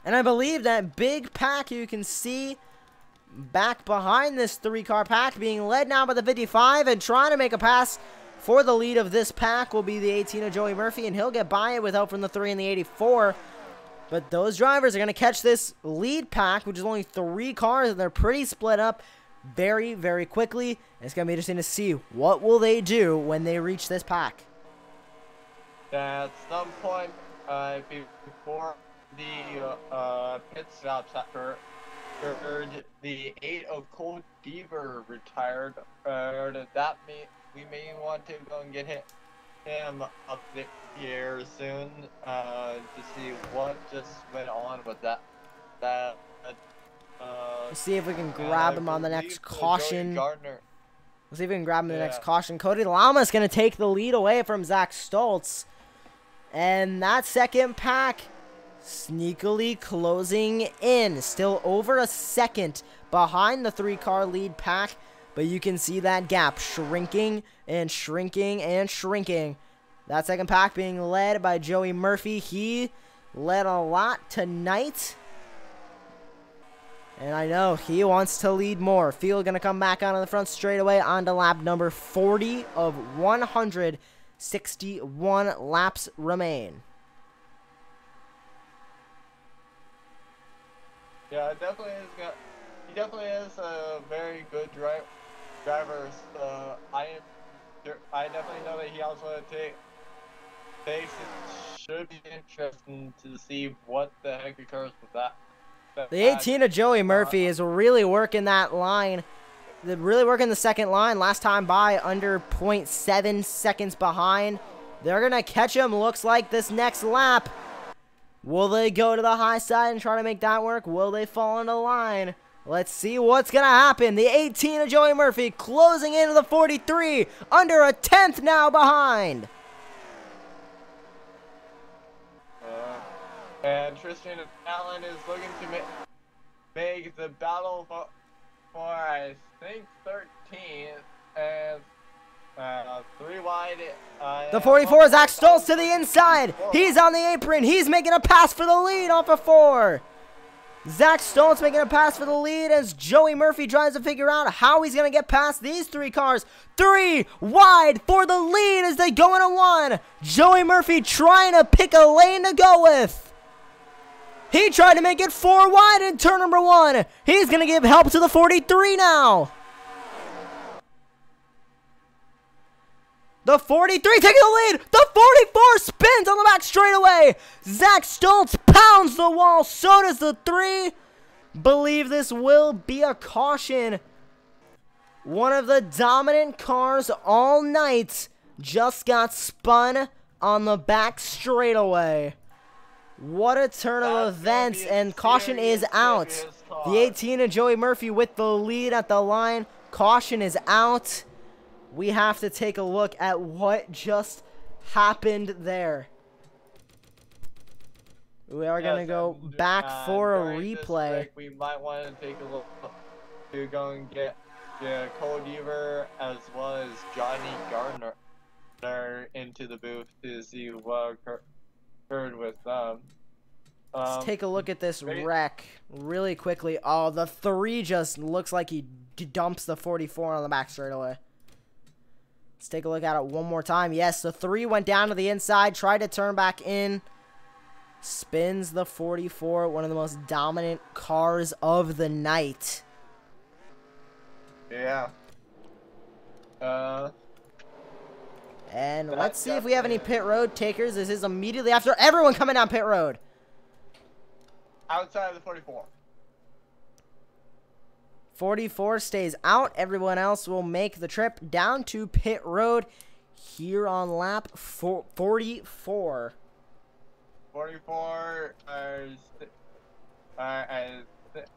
And I believe that big pack you can see back behind this 3-car pack being led now by the 55, and trying to make a pass for the lead of this pack will be the 18 of Joey Murphy, and he'll get by it with help from the 3 and the 84. But those drivers are going to catch this lead pack, which is only 3 cars, and they're pretty split up very, very quickly. And it's going to be interesting to see what will they do when they reach this pack. At some point before the pit stops after the 8 of Cole Deaver retired, that we may want to go and get him up here soon to see what just went on with that. Let's see if we can grab him on the next caution. Let's see if we can grab him in the next caution. Cody Lama is going to take the lead away from Zach Stoltz. And that second pack sneakily closing in. Still over a second behind the 3-car lead pack. But you can see that gap shrinking and shrinking and shrinking. That second pack being led by Joey Murphy. He led a lot tonight. And I know he wants to lead more. Field going to come back onto the front straightaway onto lap number 40 of 161 laps remain. Yeah, he definitely is a very good driver. I definitely know that he also takes it. Should be interesting to see what the heck occurs with that. The 18 of Joey Murphy is really working that line. They're really working the second line. Last time by, under 0.7 seconds behind. They're going to catch him, looks like, this next lap. Will they go to the high side and try to make that work? Will they fall into line? Let's see what's going to happen. The 18 of Joey Murphy closing into the 43. Under a tenth now behind. And Tristan Allen is looking to make the battle for I think 13th, and 3 wide. The 44, Zach Stoltz to the inside. He's on the apron. He's making a pass for the lead off of 4. Zach Stoltz making a pass for the lead as Joey Murphy tries to figure out how he's going to get past these 3 cars. 3 wide for the lead as they go into 1. Joey Murphy trying to pick a lane to go with. He tried to make it 4 wide in turn number 1. He's going to give help to the 43 now. The 43 taking the lead. The 44 spins on the back straightaway. Zach Stoltz pounds the wall. So does the 3. Believe this will be a caution. One of the dominant cars all night just got spun on the back straightaway. What a turn of events, and caution is out. The 18 of Joey Murphy with the lead at the line. Caution is out. We have to take a look at what just happened there. We are going to go back for a replay. We might want to take a look to go and get Cole Deaver as well as Johnny Gardner into the booth to see what occurred with them. Let's take a look at this wreck really quickly. Oh, the 3 just looks like he dumps the 44 on the back straightaway. Let's take a look at it one more time. Yes, the 3 went down to the inside, tried to turn back in. Spins the 44, one of the most dominant cars of the night. Yeah. And let's see if we have any pit road takers. This is immediately after everyone coming down pit road. Outside of the 44. 44 stays out. Everyone else will make the trip down to pit road here on lap 44. 44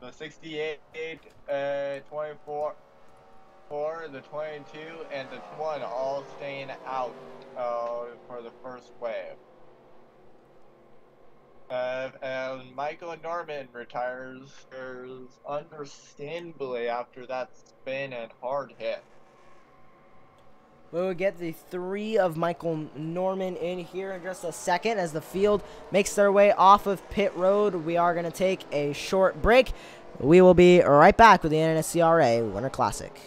the 68, 24, the 22, and the 1 all staying out for the first wave. And Michael Norman retires understandably after that spin and hard hit. We will get the 3 of Michael Norman in here in just a second as the field makes their way off of pit road. We are going to take a short break. We will be right back with the NNSCRA Winter Classic.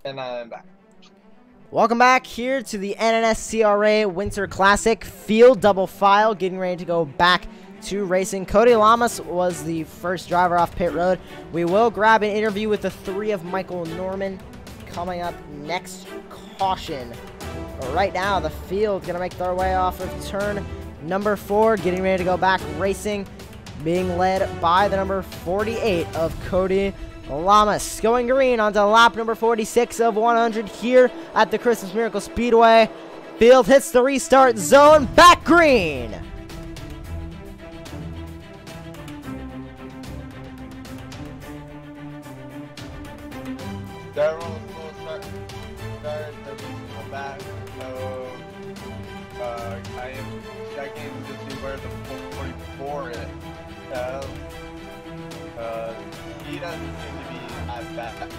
And I'm back. Welcome back here to the NNSCRA Winter Classic field double file, getting ready to go back to racing. Cody Lamas was the first driver off pit road. We will grab an interview with the 3 of Michael Norman coming up next caution. But right now, the field going to make their way off of turn number 4, getting ready to go back racing, being led by the number 48 of Cody Lamas. Going green onto lap number 46 of 100 here at the Christmas Miracle Speedway. Field hits the restart zone, back green. Several schools started the regional back, so I am checking to see where the 44 is. He doesn't seem to be as bad.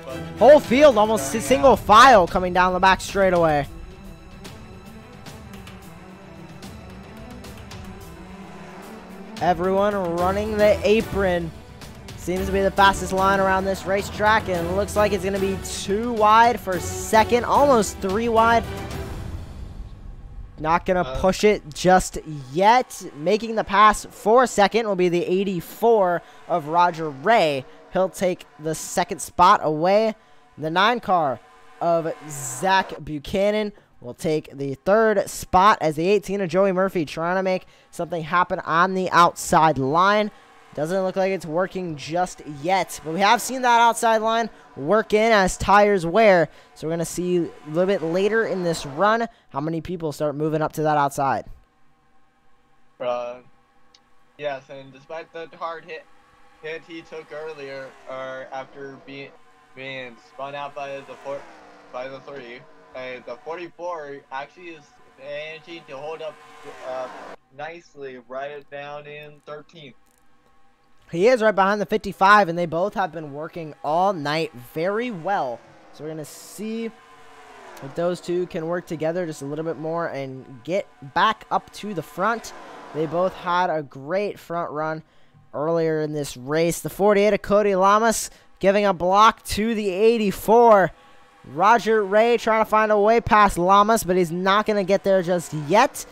But Whole field almost single file coming down the back straightaway. Everyone running the apron. Seems to be the fastest line around this racetrack, and it looks like it's going to be 2 wide for second, almost 3 wide. Not going to push it just yet. Making the pass for second will be the 84 of Roger Ray. He'll take the second spot away. The 9 car of Zach Buchanan will take the third spot as the 18 of Joey Murphy trying to make something happen on the outside line. Doesn't look like it's working just yet, but we have seen that outside line work in as tires wear. So we're going to see a little bit later in this run how many people start moving up to that outside. Yes, and despite the hard hit he took earlier, or after being spun out by the 3, the 44 actually is managing to hold up nicely right down in 13th. He is right behind the 55, and they both have been working all night very well. So we're going to see if those two can work together just a little bit more and get back up to the front. They both had a great front run earlier in this race. The 48 of Cody Lamas giving a block to the 84. Roger Ray trying to find a way past Lamas, but he's not going to get there just yet.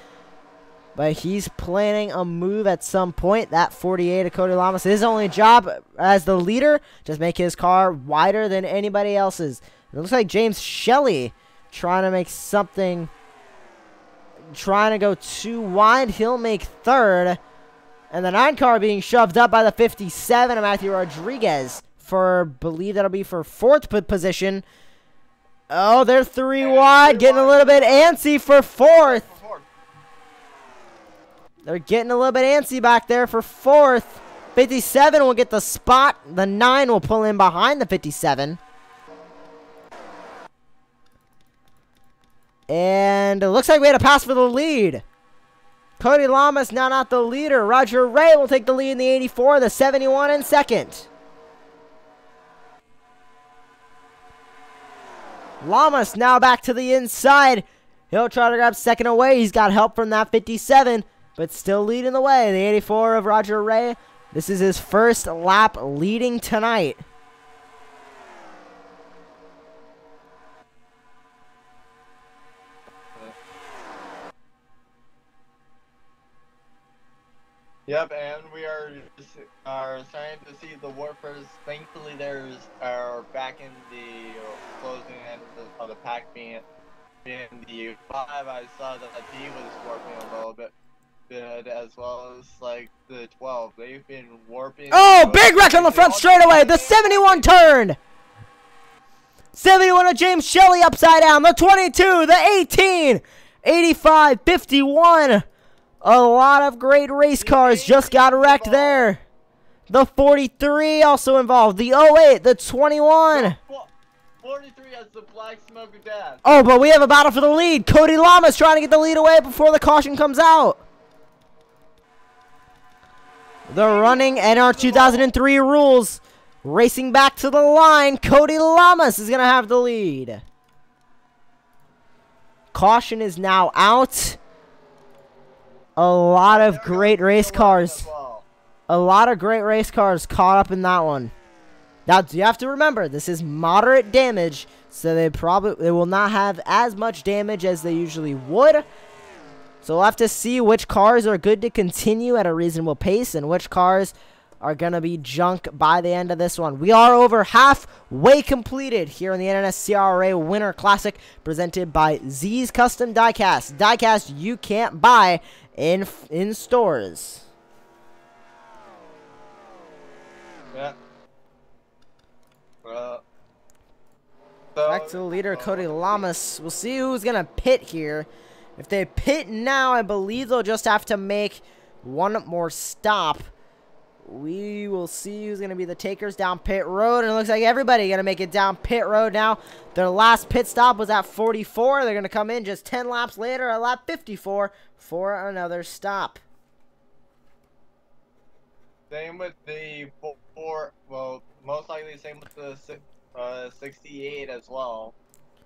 But he's planning a move at some point. That 48 of Cody Lamas, his only job as the leader, just make his car wider than anybody else's. It looks like James Shelley trying to make something, trying to go 2 wide. He'll make third. And the 9 car being shoved up by the 57 of Matthew Rodriguez for, believe that'll be for 4th position. Oh, they're 3 wide, getting a little bit antsy for 4th. They're getting a little bit antsy back there for 4th. 57 will get the spot. The 9 will pull in behind the 57. And it looks like we had a pass for the lead. Cody Lamas now not the leader. Roger Ray will take the lead in the 84, the 71 in second. Lamas now back to the inside. He'll try to grab second away. He's got help from that 57. But still leading the way, the 84 of Roger Ray. This is his first lap leading tonight. Yep, and we are starting to see the warpers. Thankfully, are back in the closing end of the pack being in the 5. I saw that he was warping a little bit. As well as like the 12, they've been warping. Oh, big wreck on the front straightaway. The 71 turned. 71 of James Shelley upside down. The 22, the 18, 85, 51. A lot of great race cars just got wrecked there. The 43 also involved. The 08, the 21. 43 has the black smoke of death. Oh, but we have a battle for the lead. Cody Lamas trying to get the lead away before the caution comes out. The running NR 2003 rules. Racing back to the line. Cody Lamas is going to have the lead. Caution is now out. A lot of great race cars. A lot of great race cars caught up in that one. Now, you have to remember, this is moderate damage, so they will not have as much damage as they usually would. So we'll have to see which cars are good to continue at a reasonable pace and which cars are going to be junk by the end of this one. We are over halfway completed here in the NNSCRA Winter Classic presented by Z's Custom Diecast. Diecast you can't buy in stores. Yeah. Back to the leader, Cody Lamas. We'll see who's going to pit here. If they pit now, I believe they'll just have to make one more stop. we will see who's going to be the takers down pit road. And it looks like everybody going to make it down pit road now. Their last pit stop was at 44. They're going to come in just 10 laps later at lap 54 for another stop. Same with the well, most likely same with the 68 as well.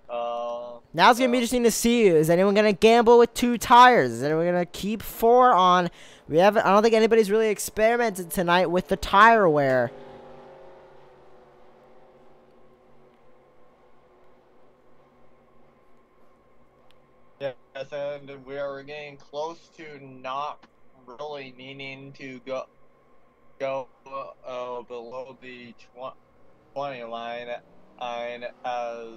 Now it's going to be interesting to see. Is anyone going to gamble with 2 tires? Is anyone going to keep 4 on? I don't think anybody's really experimented tonight with the tire wear. Yes, and we are getting close to not really needing to go below the 20 line, and as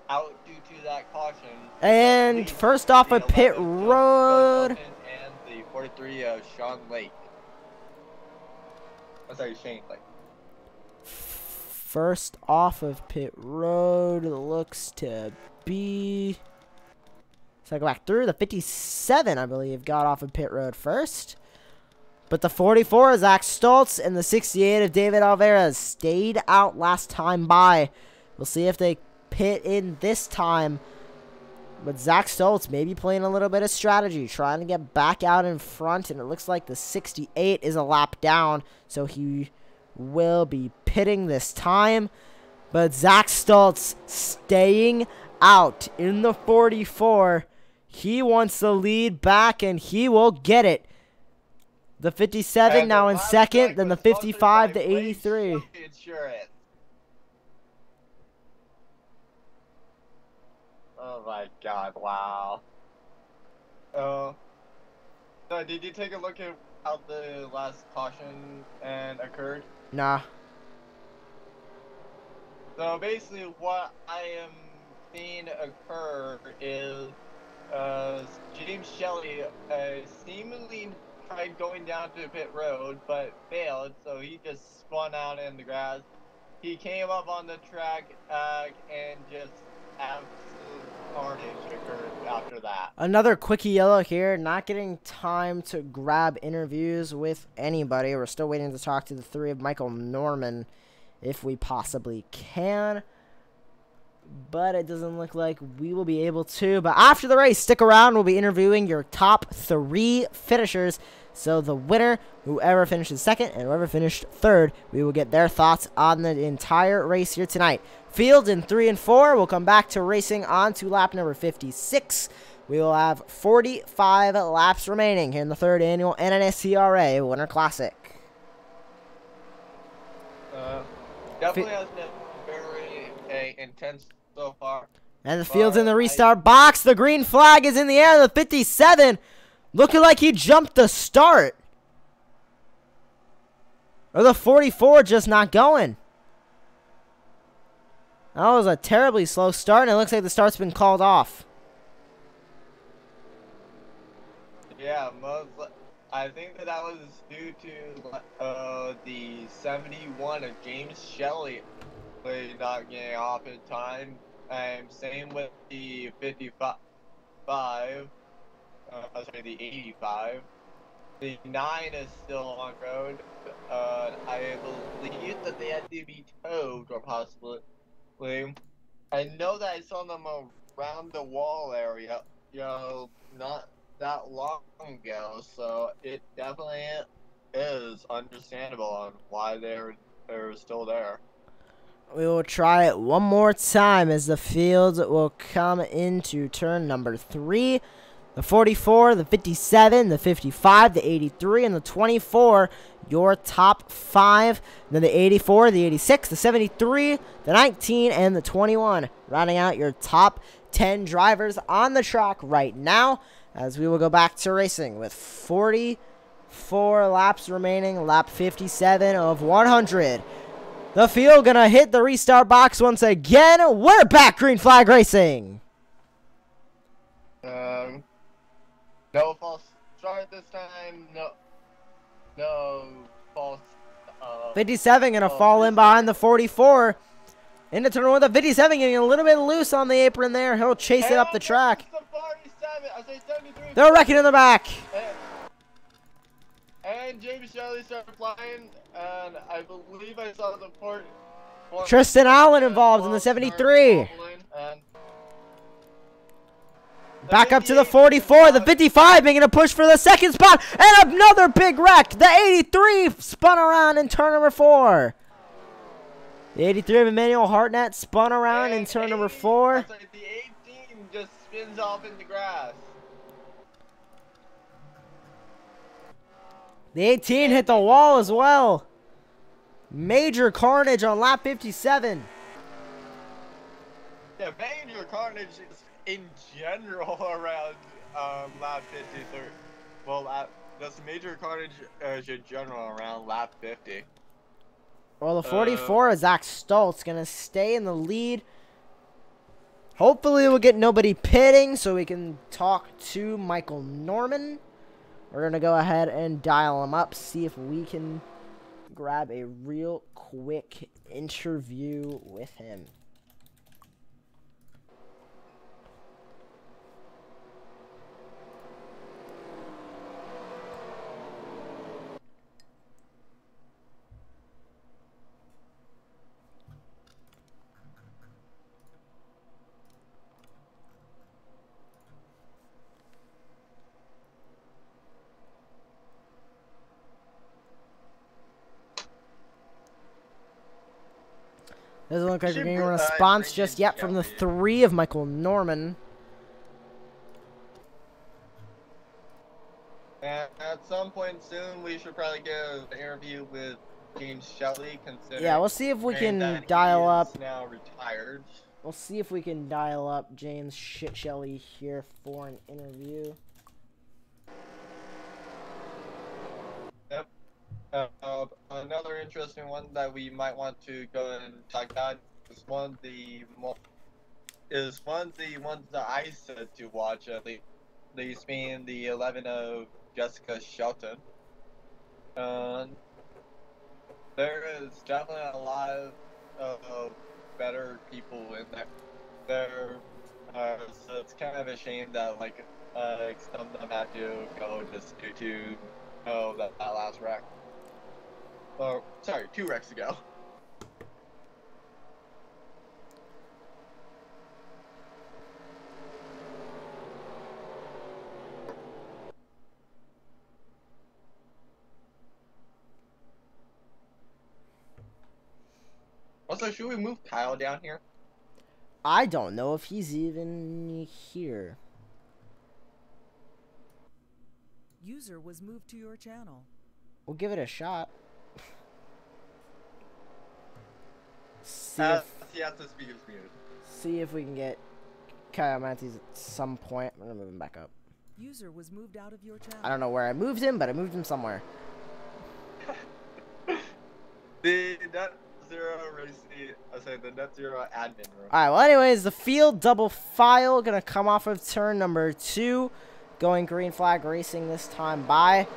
out due to that caution. And first off of pit road. And the 43 of Sean Lake. I'm sorry, Shane Lake. First off of pit road looks to be. So I go back through the 57, I believe, got off of pit road first. But the 44 is Zach Stoltz, and the 68 of David Alvarez stayed out last time by. We'll see if they pit in this time. But Zach Stoltz maybe playing a little bit of strategy, trying to get back out in front, and it looks like the 68 is a lap down, so he will be pitting this time. But Zach Stoltz staying out in the 44. He wants the lead back, and he will get it. The 57 now in second, then the 55 to 83. Oh my God! Wow. So did you take a look at how the last caution occurred? Nah. So basically, what I am seeing occur is James Shelley seemingly tried going down to pit road, but failed. So he just spun out in the grass. He came up on the track and just absolute carnage occurred after that. Another quickie yellow here. Not getting time to grab interviews with anybody. We're still waiting to talk to the 3 of Michael Norman if we possibly can. But it doesn't look like we will be able to. But after the race, stick around. We'll be interviewing your top 3 finishers. So the winner, whoever finishes second and whoever finished third, we will get their thoughts on the entire race here tonight. Fields in 3 and 4. We'll come back to racing on to lap number 56. We will have 45 laps remaining here in the 3rd annual NNSCRA Winter Classic. Definitely has been very intense so far. And the field's in the restart box. The green flag is in the air. The 57 looking like he jumped the start. Or the 44 just not going. That was a terribly slow start, and it looks like the start's been called off. Yeah, I think that was due to the 71 of James Shelley not getting off in time. And same with the 55. Sorry, the 85. The 9 is still on road. I believe that they had to be towed, or possibly. I know that I saw them around the wall area, not that long ago, so it definitely is understandable on why they're still there. We will try it one more time as the field will come into turn number 3. The 44, the 57, the 55, the 83, and the 24, your top 5. Then the 84, the 86, the 73, the 19, and the 21. Rounding out your top 10 drivers on the track right now as we will go back to racing with 44 laps remaining. Lap 57 of 100. The field gonna hit the restart box once again. We're back, green flag racing. No false start this time. No false. 57 gonna fall in behind the 44. Into turn 1, the 57 getting a little bit loose on the apron there. He'll chase it up the track. The 47, I say 73. They're wrecking in the back. And and James Shelley started flying, and I believe I saw the port. Tristan Allen involved in the 73. And Back up to the 44, the 55 making a push for the second spot, and another big wreck. The 83 spun around in turn number 4. The 83 of Emmanuel Hartnett spun around in turn number 4. The 18 just spins off in the grass. The 18 hit the wall as well. Major carnage on lap 57. Yeah, major carnage is in general around lap 53. Well, that's major carnage in general around lap 50. Well, the 44 Zach Stoltz gonna stay in the lead. Hopefully we'll get nobody pitting so we can talk to Michael Norman. We're gonna go ahead and dial him up, see if we can grab a real quick interview with him. Doesn't look like we're getting a response just yet from the 3 of Michael Norman. And at some point soon, we should probably get an interview with James Shelley. Yeah, we'll see if we can dial up. Now retired. We'll see if we can dial up James Shelley here for an interview. Yep. Another interesting one that we might want to go and talk about is one of the ones that I said to watch at least being the 11 of Jessica Shelton. There is definitely a lot of better people in there. So it's kind of a shame that some of them had to go just due to that last wreck. Oh, sorry, 2 wrecks ago. Also, should we move Kyle down here? I don't know if he's even here. User was moved to your channel. We'll give it a shot. See if we can get Kyle Matthews at some point. I'm gonna move him back up. User was moved out of your channel. I don't know where I moved him, but I moved him somewhere. The Net Zero racing, the Net Zero admin room. Alright, well anyways, the field double file gonna come off of turn number 2. Going green flag racing this time by.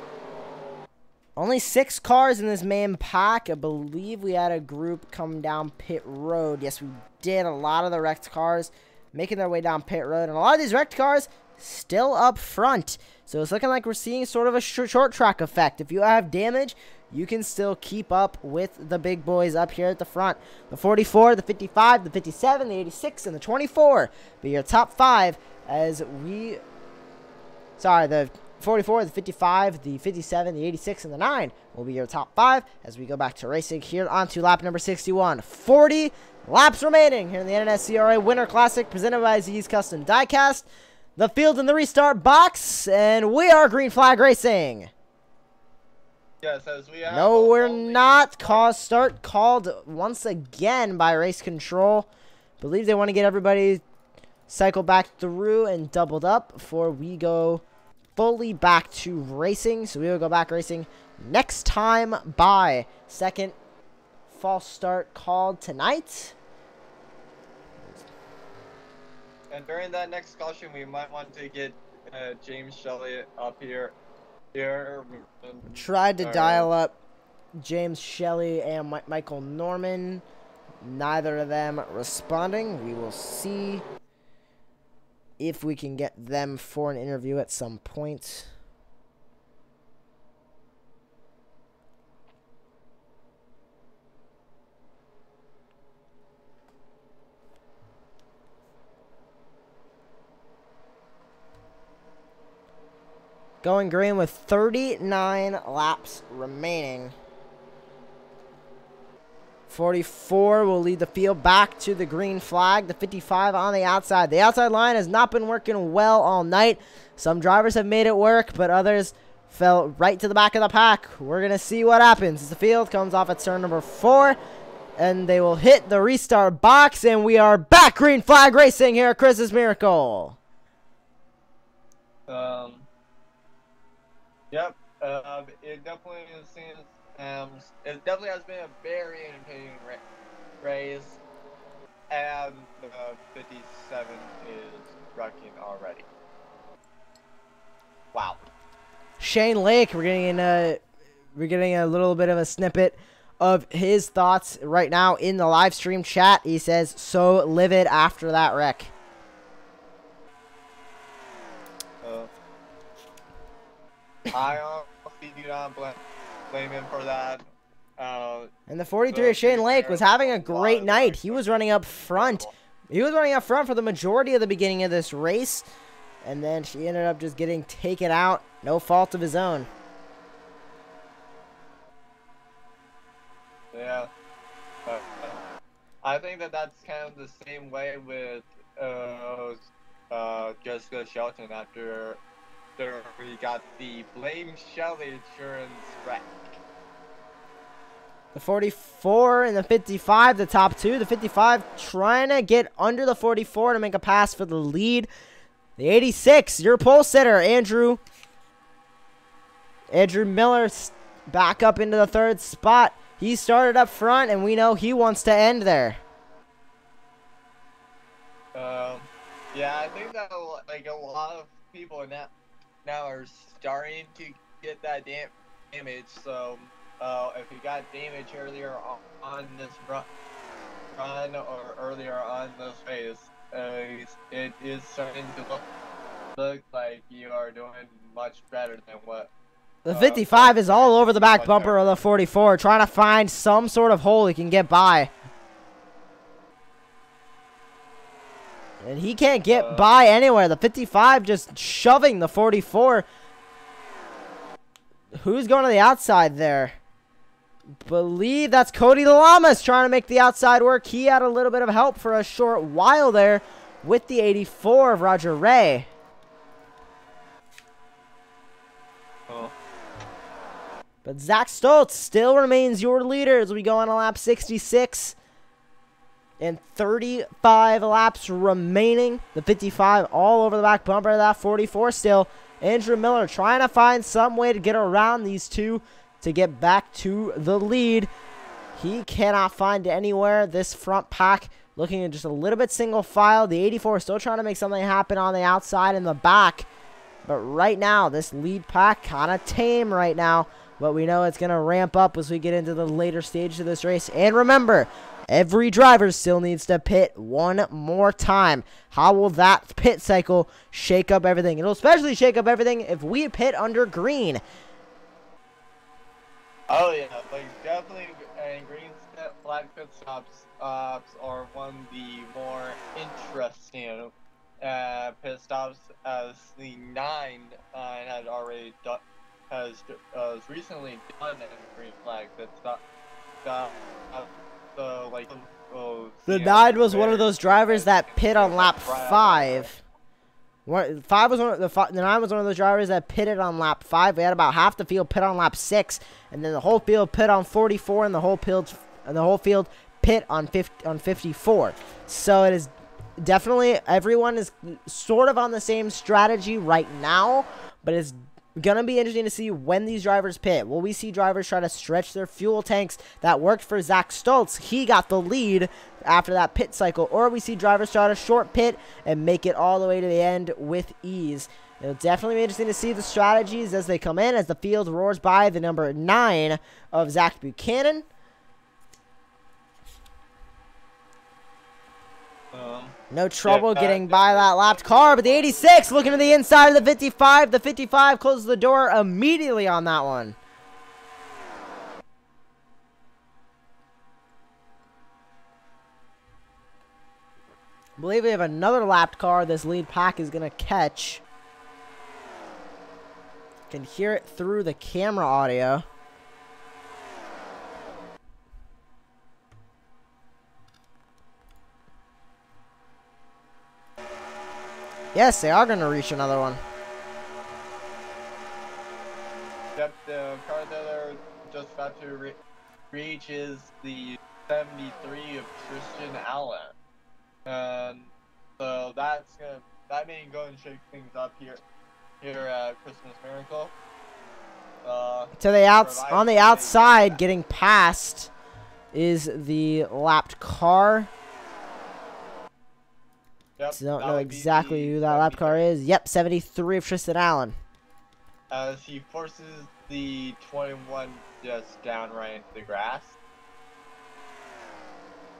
Only 6 cars in this main pack. I believe we had a group come down pit road. Yes, we did. A lot of the wrecked cars making their way down pit road. And a lot of these wrecked cars still up front. So it's looking like we're seeing sort of a short track effect. If you have damage, you can still keep up with the big boys up here at the front. The 44, the 55, the 57, the 86, and the 24 be your top 5 as we... Sorry, the 44, the 55, the 57, the 86, and the 9 will be your top 5 as we go back to racing here onto lap number 61. 40 laps remaining here in the NNSCRA Winter Classic presented by Z's Custom Diecast. The field in the restart box, and we are green flag racing. Yes, as we have. No, we're not. Start called once again by race control. Believe they want to get everybody cycled back through and doubled up before we go fully back to racing. So we will go back racing next time by. Second false start called tonight. And during that next caution, we might want to get James Shelley up here. Tried to dial up James Shelley and Michael Norman. Neither of them responding. We will see if we can get them for an interview at some point. going green with 39 laps remaining. 44 will lead the field back to the green flag. The 55 on the outside. The outside line has not been working well all night. Some drivers have made it work, but others fell right to the back of the pack. We're going to see what happens as the field comes off at turn number 4. And they will hit the restart box, and we are back green flag racing here at Chris's Miracle. Yep. It definitely seems. It definitely has been a very entertaining race, and the 57 is wrecking already. Wow. Shane Lake, we're getting a little bit of a snippet of his thoughts right now in the live stream chat. He says, "So livid after that wreck." I honestly do not blame him for that. And the 43 of Shane Lake was having a great night. He was running up front. He was running up front for the majority of the beginning of this race. And then she ended up just getting taken out. No fault of his own. Yeah. I think that's kind of the same way with Jessica Shelton after we got the Blame Shelly insurance wreck. The 44 and the 55, the top two. The 55 trying to get under the 44 to make a pass for the lead. The 86, your pole sitter, Andrew Miller, back up into the 3rd spot. He started up front, and we know he wants to end there. Yeah, I think that like a lot of people now are starting to get that damage. So, if you got damage earlier on this run or earlier on this race, it is starting to look like you are doing much better than what. The 55 is all over the back bumper of the 44, trying to find some sort of hole he can get by. And he can't get by anywhere. The 55 just shoving the 44. Who's going to the outside there? Believe that's Cody Lamas trying to make the outside work. He had a little bit of help for a short while there with the 84 of Roger Ray. But Zach Stoltz still remains your leader as we go on a lap 66. And 35 laps remaining. The 55 all over the back bumper of that 44 still. Andrew Miller trying to find some way to get around these two to get back to the lead. He cannot find anywhere. This front pack looking at just a little bit single file. The 84 still trying to make something happen on the outside and the back. But right now, this lead pack kind of tame right now. But we know it's going to ramp up as we get into the later stages of this race. And remember, every driver still needs to pit one more time. How will that pit cycle shake up everything? It'll especially shake up everything if we pit under green. Oh yeah, like definitely green flag pit stops are one of the more interesting pit stops, as the 9 had already done. Has recently done a green flag pit stop. The 9 was one of those drivers that pit on lap 5. The 9 was one of those drivers that pitted on lap 5. We had about half the field pit on lap 6, and then the whole field pit on 44, and the whole field pit on 54. So it is definitely, everyone is sort of on the same strategy right now, but it's gonna be interesting to see when these drivers pit. Will we see drivers try to stretch their fuel tanks? That worked for Zach Stoltz. He got the lead after that pit cycle. Or we see drivers try to short pit and make it all the way to the end with ease. It'll definitely be interesting to see the strategies as they come in, as the field roars by the number 9 of Zach Buchanan. No trouble getting by that lapped car, but the 86 looking to the inside of the 55. The 55 closes the door immediately on that one. I believe we have another lapped car this lead pack is going to catch. Can hear it through the camera audio. Yes, they are going to reach another one. Yep, the car that they're just about to reach is the 73 of Tristan Allen. And so that may go and shake things up here at Christmas Miracle. To the on the outside, getting past is the lapped car. Yep, Don't know exactly who that lapped car is. Yep, 73 of Tristan Allen. As he forces the 21 just down right into the grass.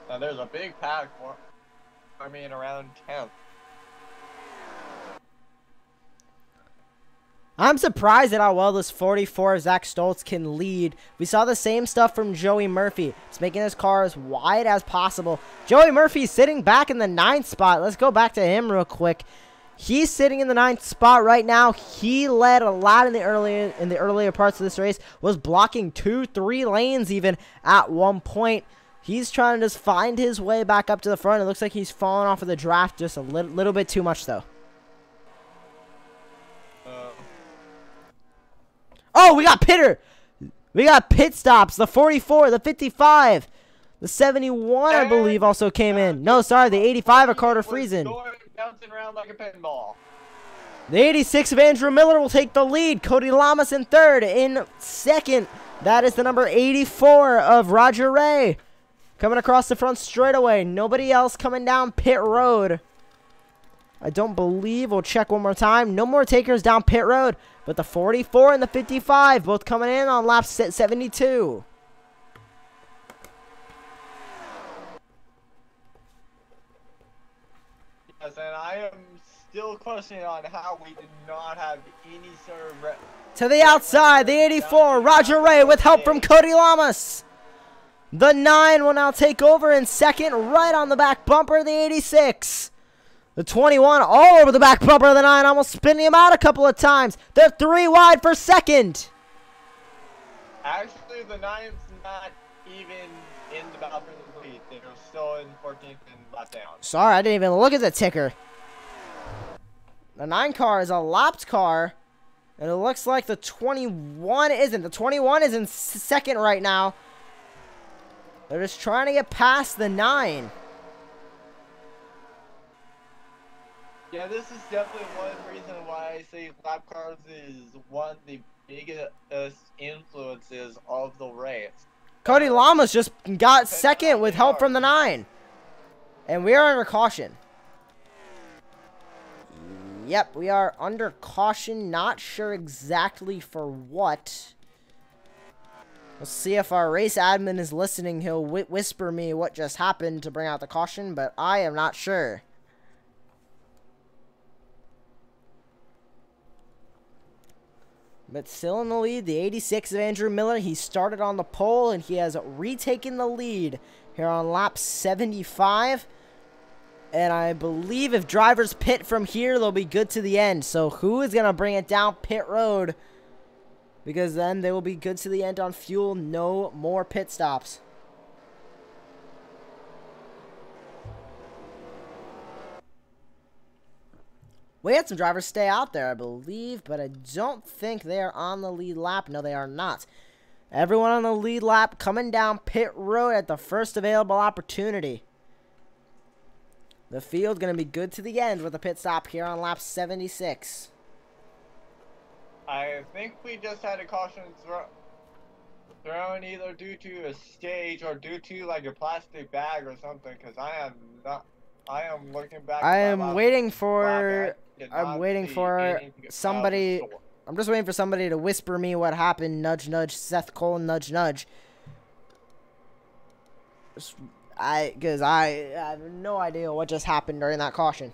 Now there's a big pack forming around 10th. I'm surprised at how well this 44 of Zach Stoltz can lead. We saw the same stuff from Joey Murphy. It's making his car as wide as possible. Joey Murphy sitting back in the 9th spot. Let's go back to him real quick. He's sitting in the 9th spot right now. He led a lot in the earlier parts of this race. Was blocking 2-3 lanes even at one point. He's trying to just find his way back up to the front. It looks like he's fallen off of the draft just a little bit too much though. Oh, we got pitter. We got pit stops. The 44, the 55, the 71, I believe, also came in. No, sorry, the 85 of Carter Friesen. Bouncing around like a pinball. The 86 of Andrew Miller will take the lead. Cody Lamas in third. In second, that is the number 84 of Roger Ray. Coming across the front straightaway. Nobody else coming down pit road. I don't believe. We'll check one more time. No more takers down pit road. But the 44 and the 55 both coming in on lap 72. Yes, and I am still questioning on how we did not have any sort of... To the outside, the 84, Roger Ray with help from Cody Lamas. The 9 will now take over in second, right on the back bumper, the 86. The 21 all over the back bumper of the 9, almost spinning him out a couple of times. They're 3 wide for second. Actually, the 9's not even in the battle for the lead. They're still in 14th and left down. Sorry, I didn't even look at the ticker. The 9 car is a lapped car, and it looks like the 21 isn't. The 21 is in second right now. They're just trying to get past the 9. Yeah, this is definitely one reason why I say lap cars is one of the biggest influences of the race. Cody Lamas just got second with help from the 9. And we are under caution. Yep, we are under caution. Not sure exactly for what. We'll see if our race admin is listening. He'll whisper me what just happened to bring out the caution, but I am not sure. But still in the lead, the 86 of Andrew Miller. He started on the pole, and he has retaken the lead here on lap 75. And I believe if drivers pit from here, they'll be good to the end. So who is going to bring it down pit road? Because then they will be good to the end on fuel. No more pit stops. We had some drivers stay out there, I believe, but I don't think they are on the lead lap. No, they are not. Everyone on the lead lap coming down pit road at the first available opportunity. The field going to be good to the end with a pit stop here on lap 76. I think we just had a caution thrown either due to a stage or due to like a plastic bag or something, because I am looking back. I am waiting for... I'm waiting for somebody. I'm just waiting for somebody to whisper me what happened. Nudge, nudge. Seth Cole, nudge, nudge. Because I have no idea what just happened during that caution.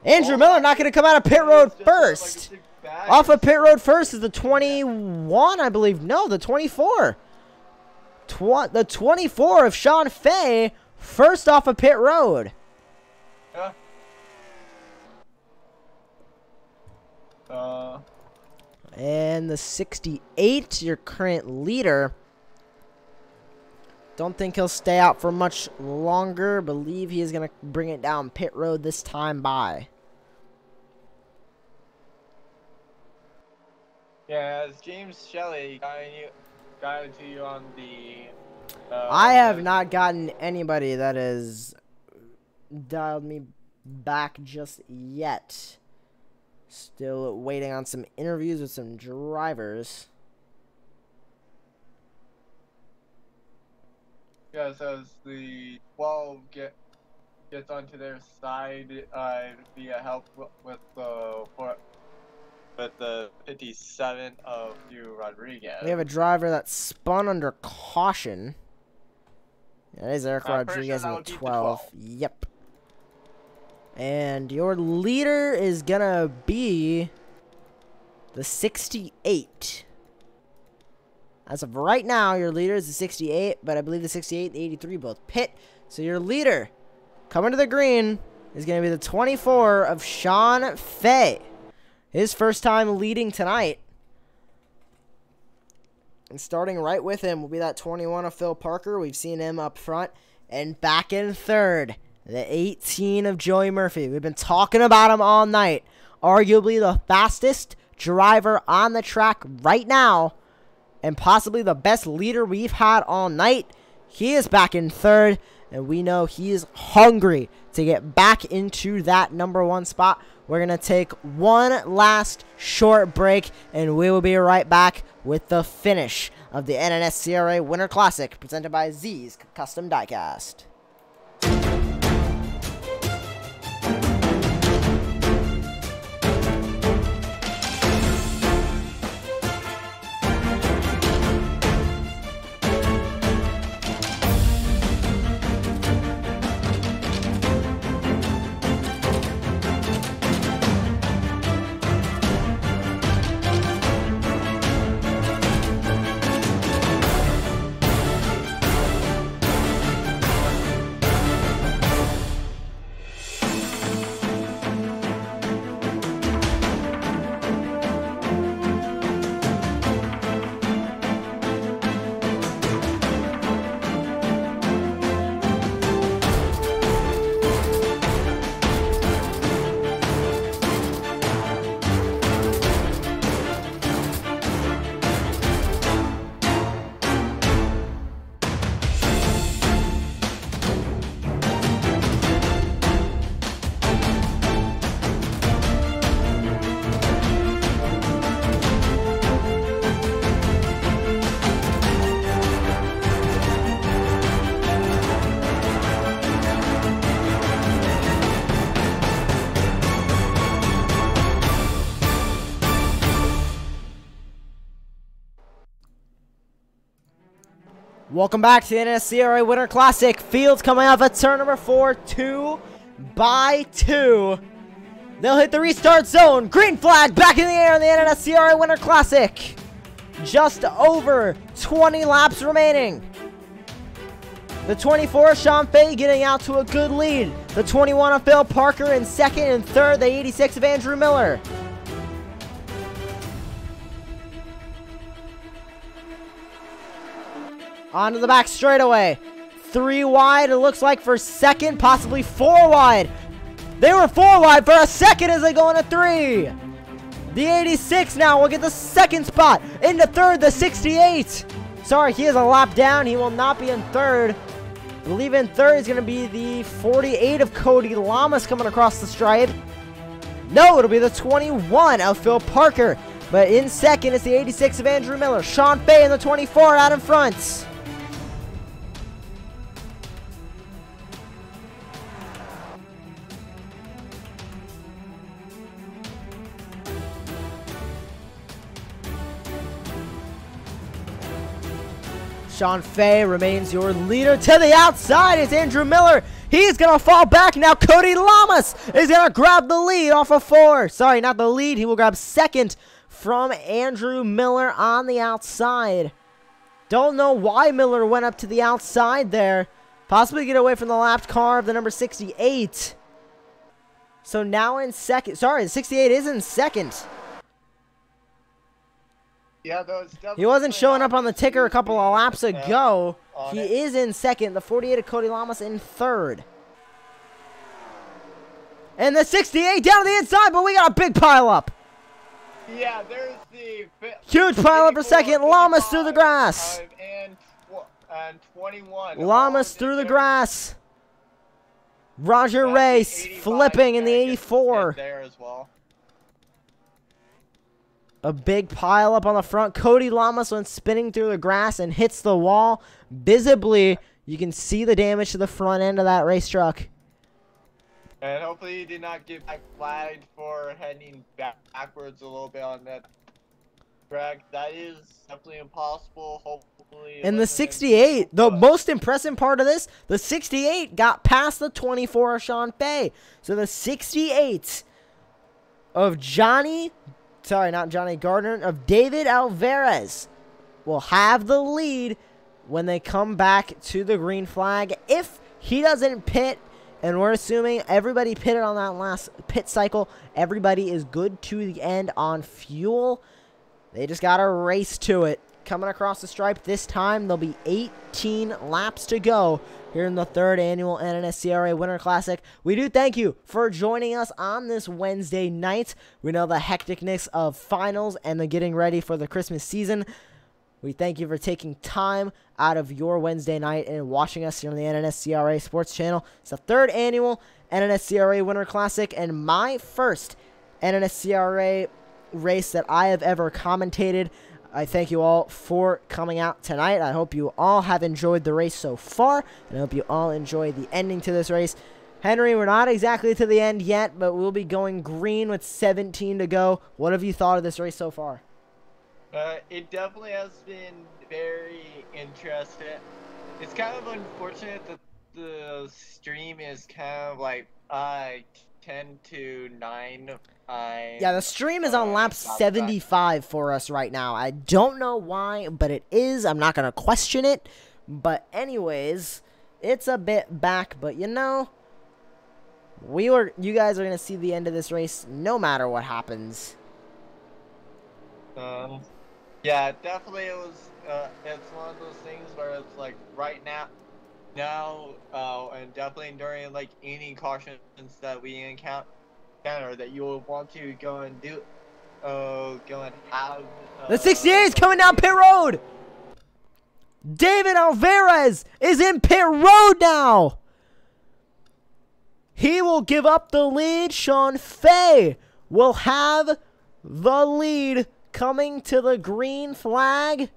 Andrew Miller not going to come out of pit road first. Off of pit road first is the 21, I believe. No, the 24. The 24 of Sean Fay first off of pit road. Yeah. And the 68, your current leader. Don't think he'll stay out for much longer. Believe he is going to bring it down pit road this time by. Yeah, as James Shelley guided to you on the... I have not gotten anybody that has dialed me back just yet. Still waiting on some interviews with some drivers. Yes, as the 12 gets onto their side via help with the 57 of Hugh Rodriguez. We have a driver that spun under caution. That is Eric Rodriguez in the 12. Yep. And your leader is gonna be the 68. As of right now, your leader is the 68, but I believe the 68 and the 83 both pit. So your leader, coming to the green, is gonna be the 24 of Sean Fay. His first time leading tonight. And starting right with him will be that 21 of Phil Parker. We've seen him up front. And back in third, the 18 of Joey Murphy. We've been talking about him all night. Arguably the fastest driver on the track right now. And possibly the best leader we've had all night. He is back in third. And we know he is hungry to get back into that #1 spot. We're going to take one last short break. And we will be right back with the finish of the NNSCRA Winter Classic presented by Z's Custom Diecast. Welcome back to the NNSCRA Winter Classic. Fields coming off at turn number 4, 2 by 2. They'll hit the restart zone. Green flag back in the air in the NNSCRA Winter Classic. Just over 20 laps remaining. The 24, Sean Fay, getting out to a good lead. The 21 of Phil Parker in second, and third, the 86 of Andrew Miller. Onto the back straightaway. 3 wide, it looks like, for second, possibly 4 wide. They were 4 wide for a second as they go into 3. The 86 now will get the second spot. Into third, the 68. Sorry, he is a lap down. He will not be in third. I believe in third is going to be the 48 of Cody Lamas coming across the stripe. No, it'll be the 21 of Phil Parker. But in second, it's the 86 of Andrew Miller. Sean Fay in the 24 out in front. Sean Fay remains your leader. To the outside is Andrew Miller. He's going to fall back. Now Cody Lamas is going to grab the lead off of 4. Sorry, not the lead. He will grab second from Andrew Miller on the outside. Don't know why Miller went up to the outside there. Possibly get away from the lapped car of the number 68. So now in second. Sorry, the 68 is in second. Yeah, though it's He wasn't definitely showing not up on the his ticker a couple of laps speed, ago. on He it. is in second. The 48 of Cody Lamas in third. And the 68 down to the inside, but we got a big pile up. Yeah, there's the Huge pile up for 84, second. Lamas through the 55, grass. and 21. Lamas all through the there. grass. Roger That's Race the 85 flipping in the guy gets 84. hit there as well. A big pile up on the front. Cody Lamas went spinning through the grass and hits the wall. Visibly, you can see the damage to the front end of that race truck. And hopefully he did not get back flagged for heading backwards a little bit on that track. That is definitely impossible. Hopefully. it And the wasn't 68, the but- most impressive part of this, the 68 got past the 24 of Sean Fay. So the 68 of not Johnny Gardner, of David Alvarez will have the lead when they come back to the green flag. If he doesn't pit, and we're assuming everybody pitted on that last pit cycle, everybody is good to the end on fuel. They just got to race to it. Coming across the stripe this time, there'll be 18 laps to go here in the third annual NNSCRA Winter Classic. We do thank you for joining us on this Wednesday night. We know the hecticness of finals and the getting ready for the Christmas season. We thank you for taking time out of your Wednesday night and watching us here on the NNSCRA Sports Channel. It's the third annual NNSCRA Winter Classic and my first NNSCRA race that I have ever commentated. I thank you all for coming out tonight. I hope you all have enjoyed the race so far, and I hope you all enjoy the ending to this race. Henry, we're not exactly to the end yet, but we'll be going green with 17 to go. What have you thought of this race so far? It definitely has been very interesting. It's kind of unfortunate that the stream is kind of like 10 to 9. Yeah, the stream is on lap 75 for us right now. I don't know why, but it is. I'm not going to question it. But anyways, it's a bit back, but you know, you guys are going to see the end of this race no matter what happens. Yeah, definitely it was, it's one of those things where it's like right now, and definitely during like any cautions that we encounter that you will want to go and do, go and have. The 68 is coming down pit road! David Alvarez is in pit road now! He will give up the lead. Sean Fay will have the lead coming to the green flag.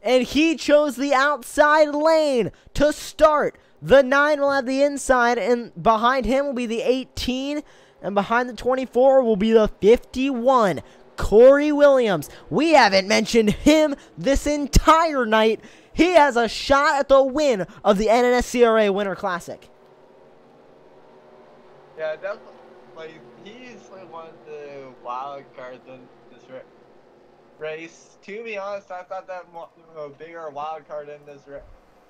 And he chose the outside lane to start. The 9 will have the inside, and behind him will be the 18. And behind the 24 will be the 51, Corey Williams. We haven't mentioned him this entire night. He has a shot at the win of the NNSCRA Winter Classic. Yeah, definitely. Like, he's like one of the wild cards in this race. To be honest, I thought that a bigger wild card in this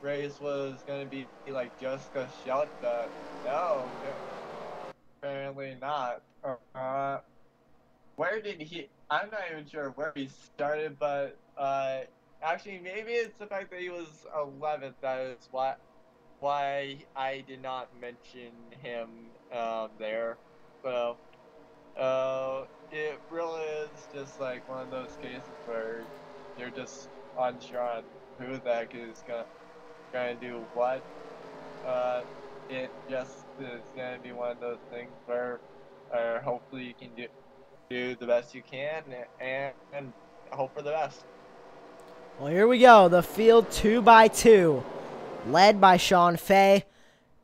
race was going to be like Jessica Shelton, but no, apparently not. Where did he? I'm not even sure where he started, but actually, maybe it's the fact that he was 11th. That is why I did not mention him there. So, it really is just like one of those cases where you're just unsure on who the heck is gonna do what. It just is gonna be one of those things where hopefully you can do the best you can and hope for the best. Well, here we go. The field 2x2, led by Sean Fay,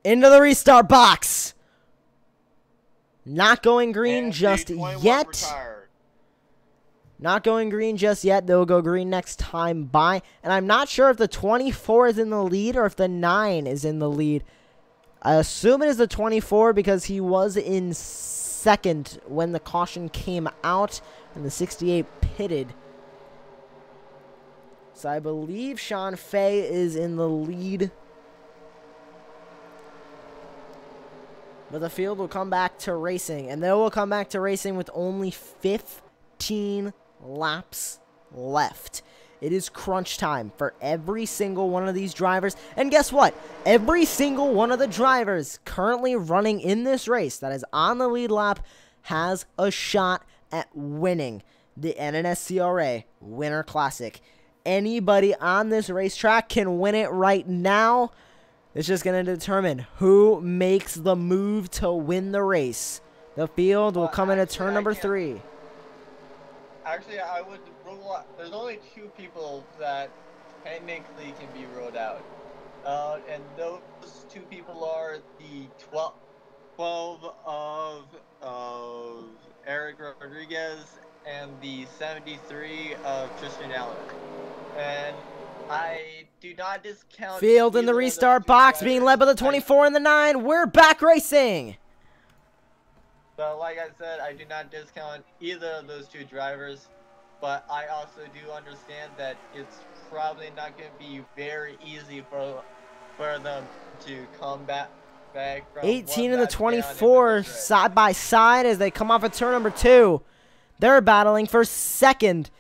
into the restart box. Not going green And just D21 yet. retired. Not going green just yet. They'll go green next time by. And I'm not sure if the 24 is in the lead or if the 9 is in the lead. I assume it is the 24 because he was in second when the caution came out and the 68 pitted. So I believe Sean Fay is in the lead. But the field will come back to racing. And they will come back to racing with only 15 laps left. It is crunch time for every single one of these drivers. And guess what? Every single one of the drivers currently running in this race that is on the lead lap has a shot at winning the NNSCRA Winter Classic. Anybody on this racetrack can win it right now. It's just going to determine who makes the move to win the race. The field will come into turn number 3. Actually, I would rule out. There's only 2 people that technically can be ruled out. And those 2 people are the 12 of Eric Rodriguez and the 73 of Tristan Allen. And I do not discount Field in the restart box being led by the 24 and the 9. We're back racing. So, like I said, I do not discount either of those 2 drivers, but I also do understand that it's probably not going to be very easy for them to come back from 18 and the 24 side by side as they come off of turn number 2. They're battling for second.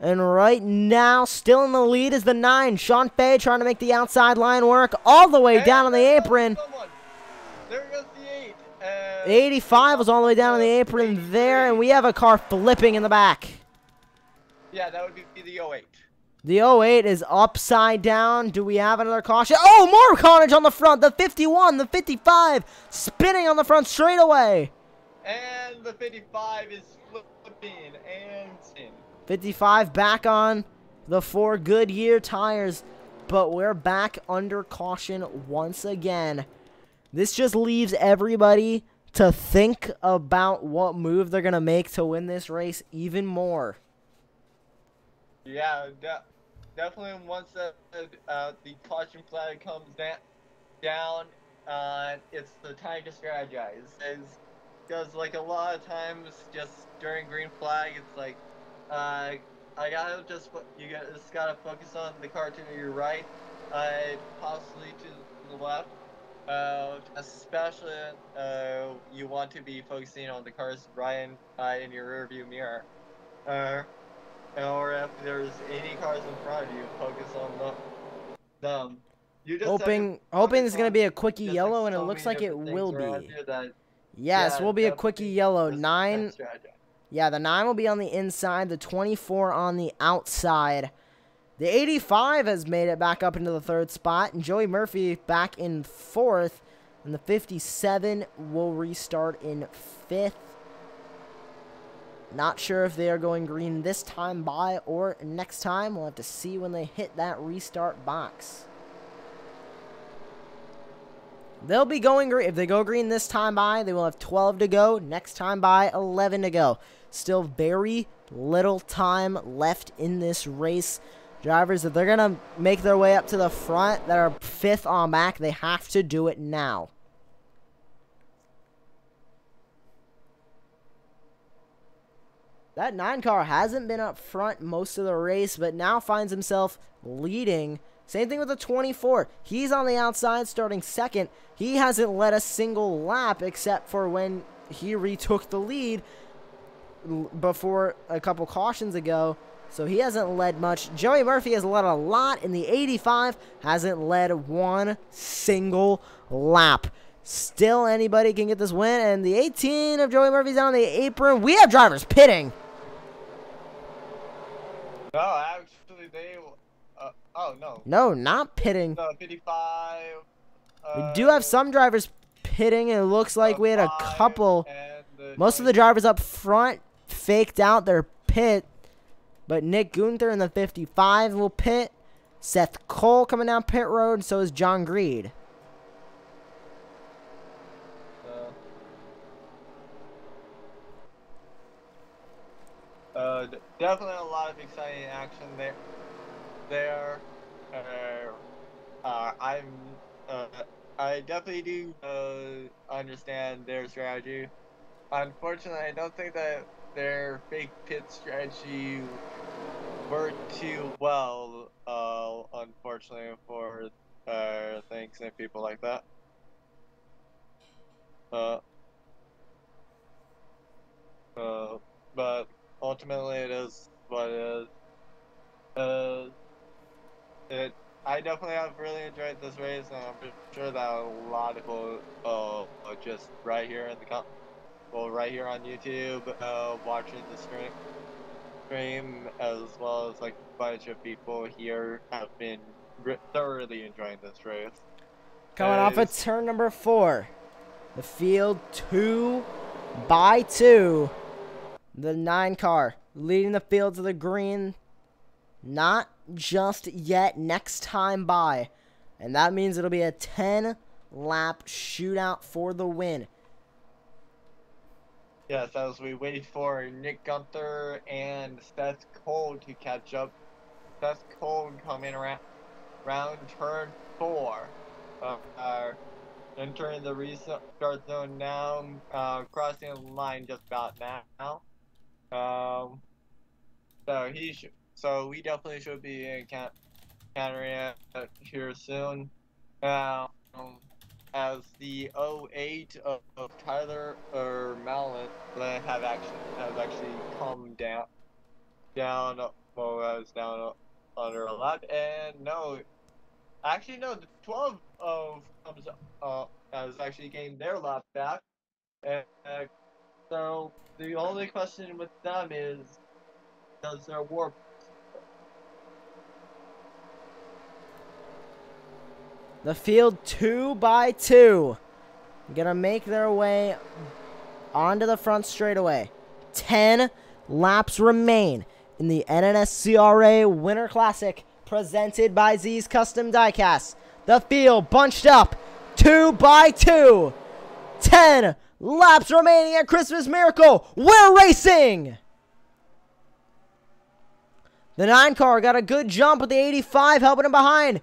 And right now, still in the lead is the 9. Sean Fay trying to make the outside line work all the way down on the apron. There goes the 8. 85 was all the way down on the apron there, and we have a car flipping in the back. Yeah, that would be the 08. The 08 is upside down. Do we have another caution? Oh, more carnage on the front. The 51, the 55, spinning on the front straightaway. And the 55 is flipping and spinning. 55 back on the 4 Goodyear tires, but we're back under caution once again. This just leaves everybody to think about what move they're going to make to win this race even more. Yeah, definitely once the caution flag comes down, it's the time to strategize. Because like a lot of times, just during green flag, it's like, you just gotta focus on the car to your right, possibly to the left. Especially, you want to be focusing on the cars right in your rearview mirror. Or if there's any cars in front of you, focus on them. You just hoping this is going to be a quickie yellow, and it looks like it will be. Yes, will be a quickie yellow. 9. Yeah, the 9 will be on the inside, the 24 on the outside. The 85 has made it back up into the 3rd spot, and Joey Murphy back in 4th, and the 57 will restart in 5th. Not sure if they are going green this time by or next time. We'll have to see when they hit that restart box. They'll be going green. If they go green this time by, they will have 12 to go. Next time by, 11 to go. Still very little time left in this race. Drivers, if they're going to make their way up to the front that are 5th on back, they have to do it now. That 9 car hasn't been up front most of the race, but now finds himself leading. Same thing with the 24. He's on the outside starting 2nd. He hasn't led a single lap except for when he retook the lead before a couple cautions ago. So he hasn't led much. Joey Murphy has led a lot in the 85. Hasn't led one single lap. Still anybody can get this win. And the 18 of Joey Murphy's down on the apron. We have drivers pitting. No, actually, they... oh, no. No, not pitting. No, 55. We do have some drivers pitting, and it looks like we had a couple. Most of the drivers up front faked out their pit. But Nick Gunther in the 55 will pit. Seth Cole coming down pit road, and so is John Greed. Definitely a lot of exciting action there. I definitely do understand their strategy. Unfortunately, I don't think that their fake pit strategy worked too well, unfortunately, for things and people like that. But ultimately, it is what it is. Uh, I definitely have really enjoyed this race, and I'm sure that a lot of people are just right here in the right here on YouTube, watching the stream, as well as like a bunch of people here have been thoroughly enjoying this race. Coming off of turn number 4, the field 2 by 2. The 9 car leading the field to the green. Not just yet, next time by. And that means it'll be a 10-lap shootout for the win. Yes, as we wait for Nick Gunther and Seth Cole to catch up. Seth Cole coming around turn 4. Entering the restart zone now, crossing the line just about now. So we definitely should be encountering it here soon. As the 08 of Tyler or Malin has actually come down, well, down under a lap, and no, actually no, the 12 of has actually gained their lap back, and so the only question with them is, does their warp? The field 2 by 2 gonna make their way onto the front straightaway. 10 laps remain in the NNSCRA Winter Classic presented by Z's Custom Diecast. The field bunched up 2 by 2. 10 laps remaining at Christmas Miracle. We're racing! The 9 car got a good jump with the 85 helping him behind.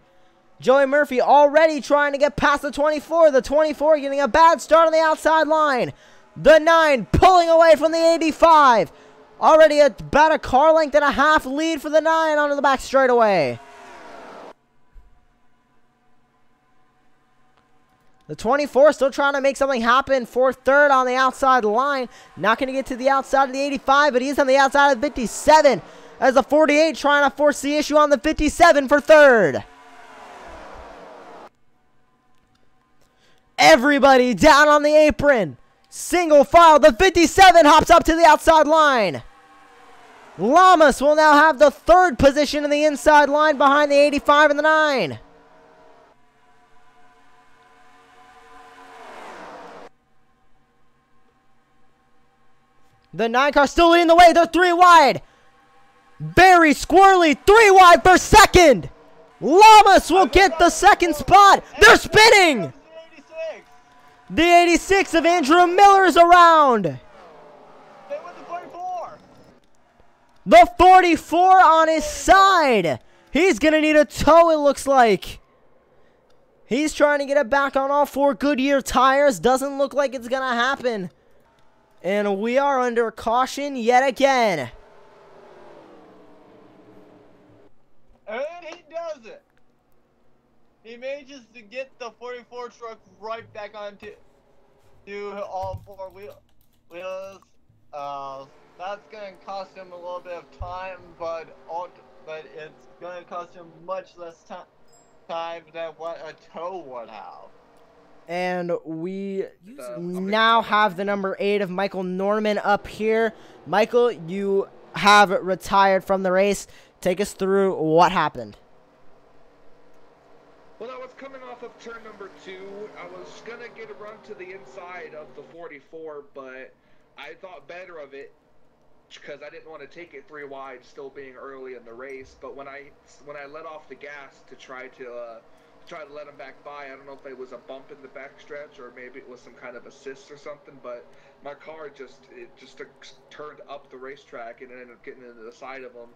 Joey Murphy already trying to get past the 24. The 24 getting a bad start on the outside line. The 9 pulling away from the 85. Already about a car length and a half lead for the 9 onto the back straightaway. The 24 still trying to make something happen for third on the outside line. Not going to get to the outside of the 85, but he's on the outside of the 57. As the 48 trying to force the issue on the 57 for third. Everybody down on the apron. Single file. The 57 hops up to the outside line. Lamas will now have the third position in the inside line behind the 85 and the 9. The 9 car still leading the way. They're 3 wide. Very squirrely. 3 wide for second. Lamas will get the second spot. They're spinning. The 86 of Andrew Miller is around. They went to 44. The 44 on his side. He's going to need a tow, it looks like. He's trying to get it back on all 4 Goodyear tires. Doesn't look like it's going to happen. And we are under caution yet again. And he does it. He manages to get the 44 truck right back onto all 4 wheels. That's going to cost him a little bit of time, but it's going to cost him much less time than what a tow would have. And we now have the number 8 of Michael Norman up here. Michael, you have retired from the race. Take us through what happened. Well, I was coming off of turn number 2. I was going to get a run to the inside of the 44, but I thought better of it because I didn't want to take it 3 wide, still being early in the race. But when I let off the gas to try to let him back by, I don't know if it was a bump in the backstretch or maybe it was some kind of assist or something, but my car just turned up the racetrack and ended up getting into the side of him.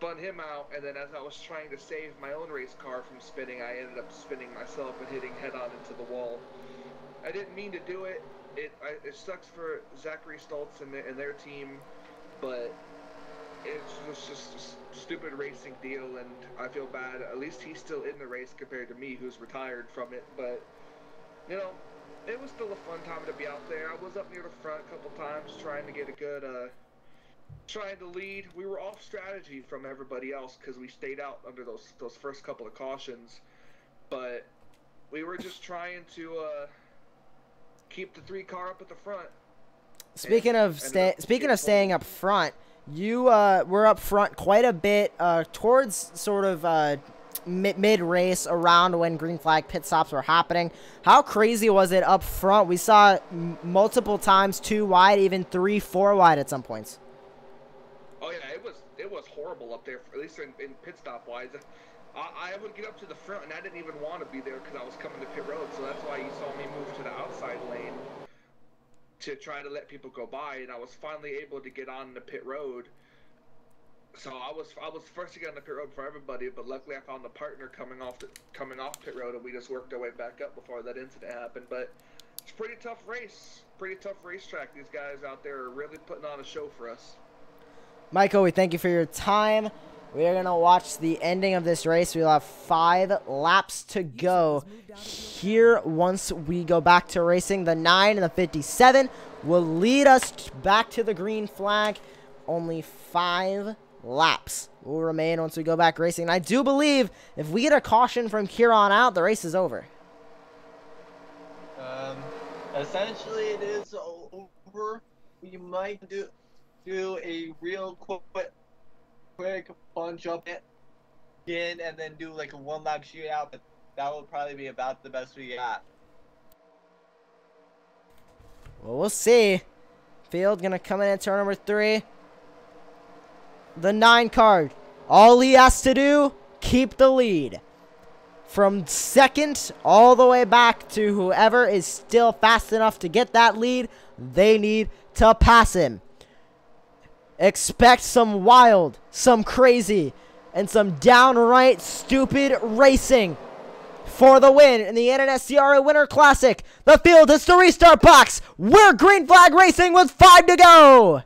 Spun him out, and then as I was trying to save my own race car from spinning, I ended up spinning myself and hitting head-on into the wall. I didn't mean to do it. It sucks for Zachary Stoltz and their team, but it was just a stupid racing deal, and I feel bad. At least he's still in the race compared to me, who's retired from it. But, you know, it was still a fun time to be out there. I was up near the front a couple times trying to get a good trying to lead. We were off strategy from everybody else because we stayed out under those first couple of cautions. But we were just trying to keep the 3 car up at the front. Speaking of staying up front, you were up front quite a bit towards sort of mid-race around when green flag pit stops were happening. How crazy was it up front? We saw multiple times 2 wide, even 3, 4 wide at some points. Oh yeah, it was horrible up there, at least in pit stop wise. I would get up to the front and I didn't even want to be there because I was coming to pit road, so that's why you saw me move to the outside lane to try to let people go by, and I was finally able to get on the pit road. So I was first to get on the pit road for everybody, but luckily I found a partner coming off pit road, and we just worked our way back up before that incident happened. But it's a pretty tough racetrack. These guys out there are really putting on a show for us. Michael, we thank you for your time. We are going to watch the ending of this race. We'll have 5 laps to go here once we go back to racing. The 9 and the 57 will lead us back to the green flag. Only 5 laps will remain once we go back racing. And I do believe if we get a caution from here on out, the race is over. Essentially, it is over. We might do a real quick bunch up in and then do like a 1-lap shootout, but that will probably be about the best we got. Well, we'll see. Field gonna come in at turn number 3. The 9 card. All he has to do, keep the lead. From second all the way back to whoever is still fast enough to get that lead, they need to pass him. Expect some wild, some crazy, and some downright stupid racing for the win in the NNSCRA Winter Classic. The field is the restart box. We're green flag racing with 5 to go.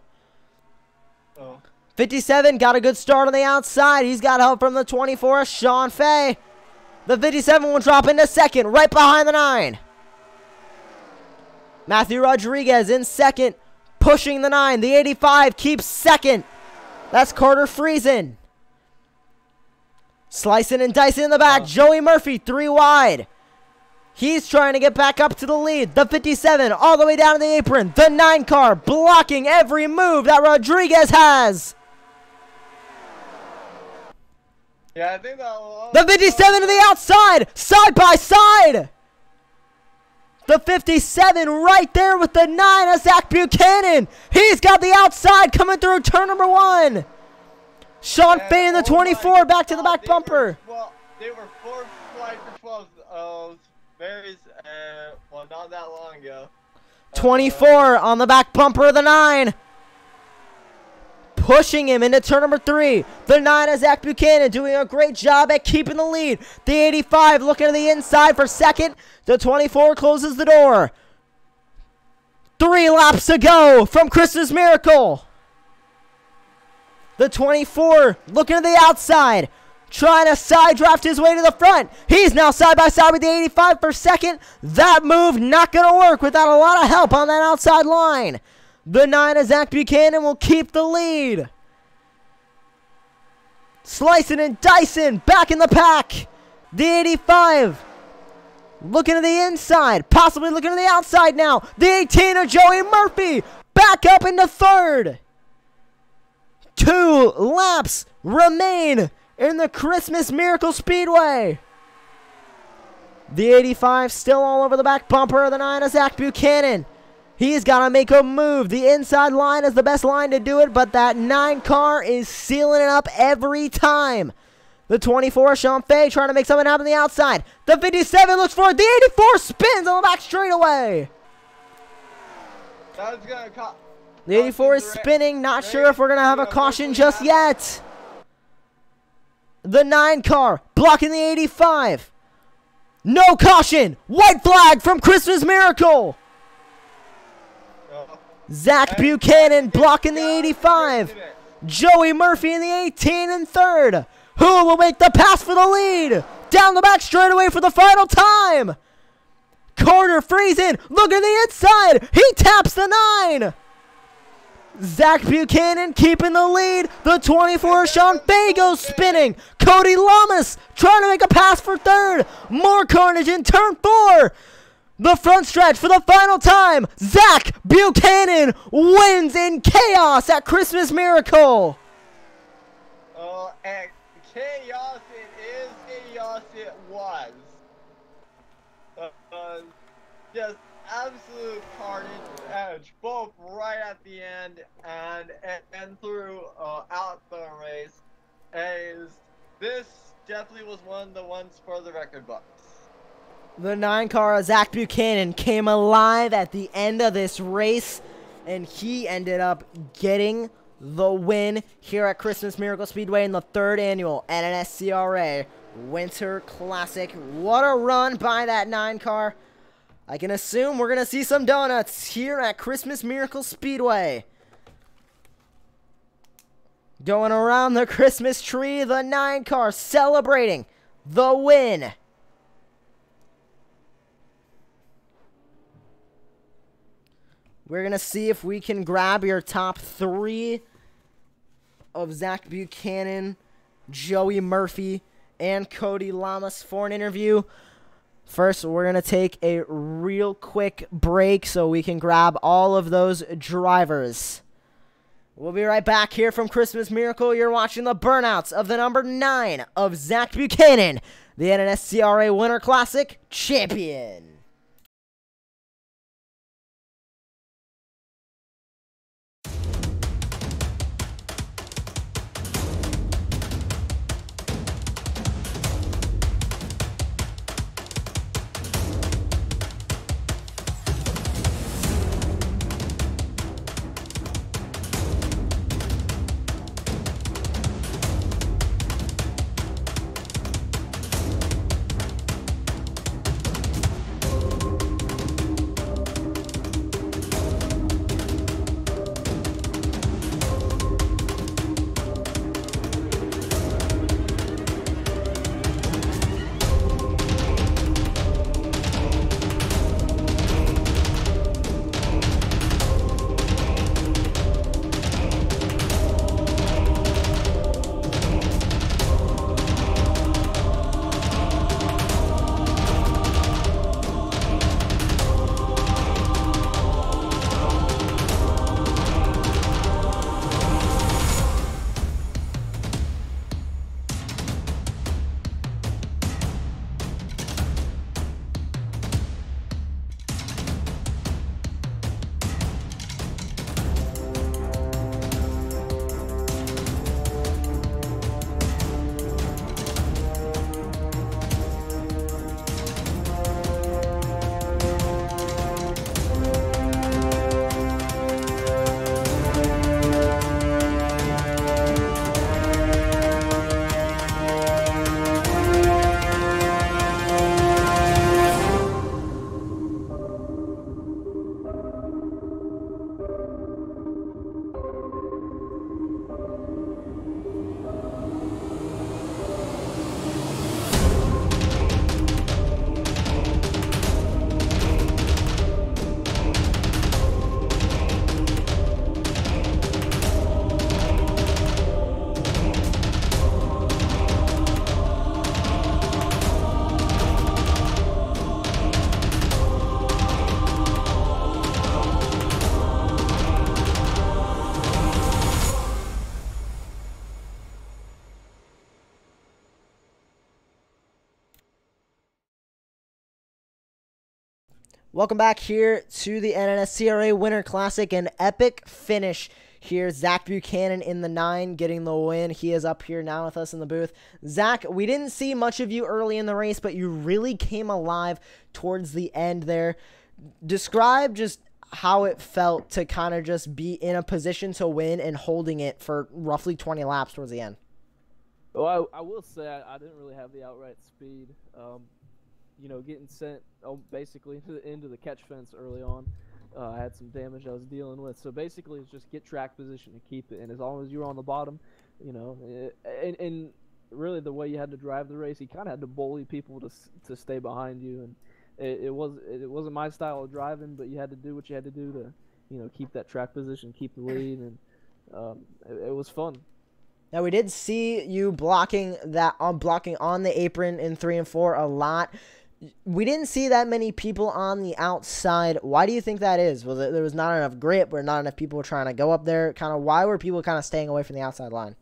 57 got a good start on the outside. He's got help from the 24, Sean Fay. The 57 will drop into second, right behind the 9. Matthew Rodriguez in second, pushing the 9. The 85 keeps second. That's Carter Friesen. Slicing and dicing in the back. Joey Murphy, 3 wide. He's trying to get back up to the lead. The 57 all the way down to the apron. The 9 car blocking every move that Rodriguez has. Yeah, I think that the 57 to the outside, side by side. The 57 right there with the 9 of Zach Buchanan. He's got the outside coming through turn number 1. Sean Fay in the 24 back to the back bumper. They were 4 wide for 12. Well, not that long ago. 24 on the back bumper of the 9. Pushing him into turn number 3. The 9 of Zach Buchanan doing a great job at keeping the lead. The 85 looking to the inside for second. The 24 closes the door. 3 laps to go from Christmas Miracle. The 24 looking to the outside. Trying to side draft his way to the front. He's now side by side with the 85 for second. That move not going to work without a lot of help on that outside line. The 9 of Zach Buchanan will keep the lead. Slicing and dicing back in the pack. The 85 looking to the inside, possibly looking to the outside now. The 18 of Joey Murphy back up into third. 2 laps remain in the Christmas Miracle Speedway. The 85 still all over the back bumper of the 9 of Zach Buchanan. He's got to make a move. The inside line is the best line to do it, but that 9 car is sealing it up every time. The 24, Sean Fay, trying to make something happen on the outside. The 57 looks for it. The 84 spins on the back straightaway. The 84 is spinning. Not sure if we're going to have a caution just yet. The 9 car blocking the 85. No caution. White flag from Christmas Miracle. Zach Buchanan blocking the 85. Joey Murphy in the 18 in third. Who will make the pass for the lead? Down the back straightaway for the final time. Carter Friesen looking to the inside. He taps the 9. Zach Buchanan keeping the lead. The 24, Sean Fago spinning. Cody Lamas trying to make a pass for third. More carnage in turn 4. The front stretch for the final time. Zach Buchanan wins in chaos at Christmas Miracle. Oh, and chaos it is, chaos it was. Just absolute carnage, both right at the end and throughout the race. This definitely was one of the ones for the record books. The 9 car, Zach Buchanan, came alive at the end of this race, and he ended up getting the win here at Christmas Miracle Speedway in the 3rd annual NNSCRA Winter Classic. What a run by that 9 car. I can assume we're going to see some donuts here at Christmas Miracle Speedway. Going around the Christmas tree, the 9 car celebrating the win. We're going to see if we can grab your top 3 of Zach Buchanan, Joey Murphy, and Cody Lamas for an interview. First, we're going to take a real quick break so we can grab all of those drivers. We'll be right back here from Christmas Miracle. You're watching the burnouts of the number 9 of Zach Buchanan, the NNSCRA Winter Classic champion. Welcome back here to the NNSCRA Winter Classic. An epic finish here. Zach Buchanan in the 9 getting the win. He is up here now with us in the booth. Zach, we didn't see much of you early in the race, but you really came alive towards the end there. Describe just how it felt to kind of just be in a position to win and holding it for roughly 20 laps towards the end. Well, I will say I didn't really have the outright speed. You know, getting sent basically into the catch fence early on. I had some damage I was dealing with. So basically it's just get track position and keep it. And as long as you were on the bottom, you know, and really the way you had to drive the race, you kind of had to bully people to stay behind you. And it wasn't my style of driving, but you had to do what you had to do keep that track position, keep the lead, and it was fun. Now we did see you blocking on the apron in 3 and 4 a lot. We didn't see that many people on the outside. Why do you think that is? Was it there was not enough grip, or not enough people trying to go up there? Kind of why were people kind of staying away from the outside line?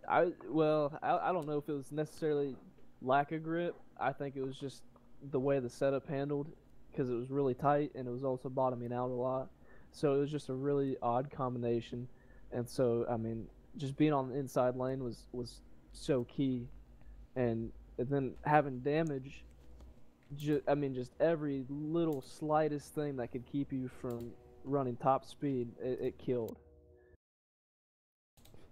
I don't know if it was necessarily lack of grip. I think it was just the way the setup handled, because it was really tight and it was also bottoming out a lot. So it was just a really odd combination. And so, I mean, just being on the inside lane was so key. And then having damage, just every little slightest thing that could keep you from running top speed, it killed.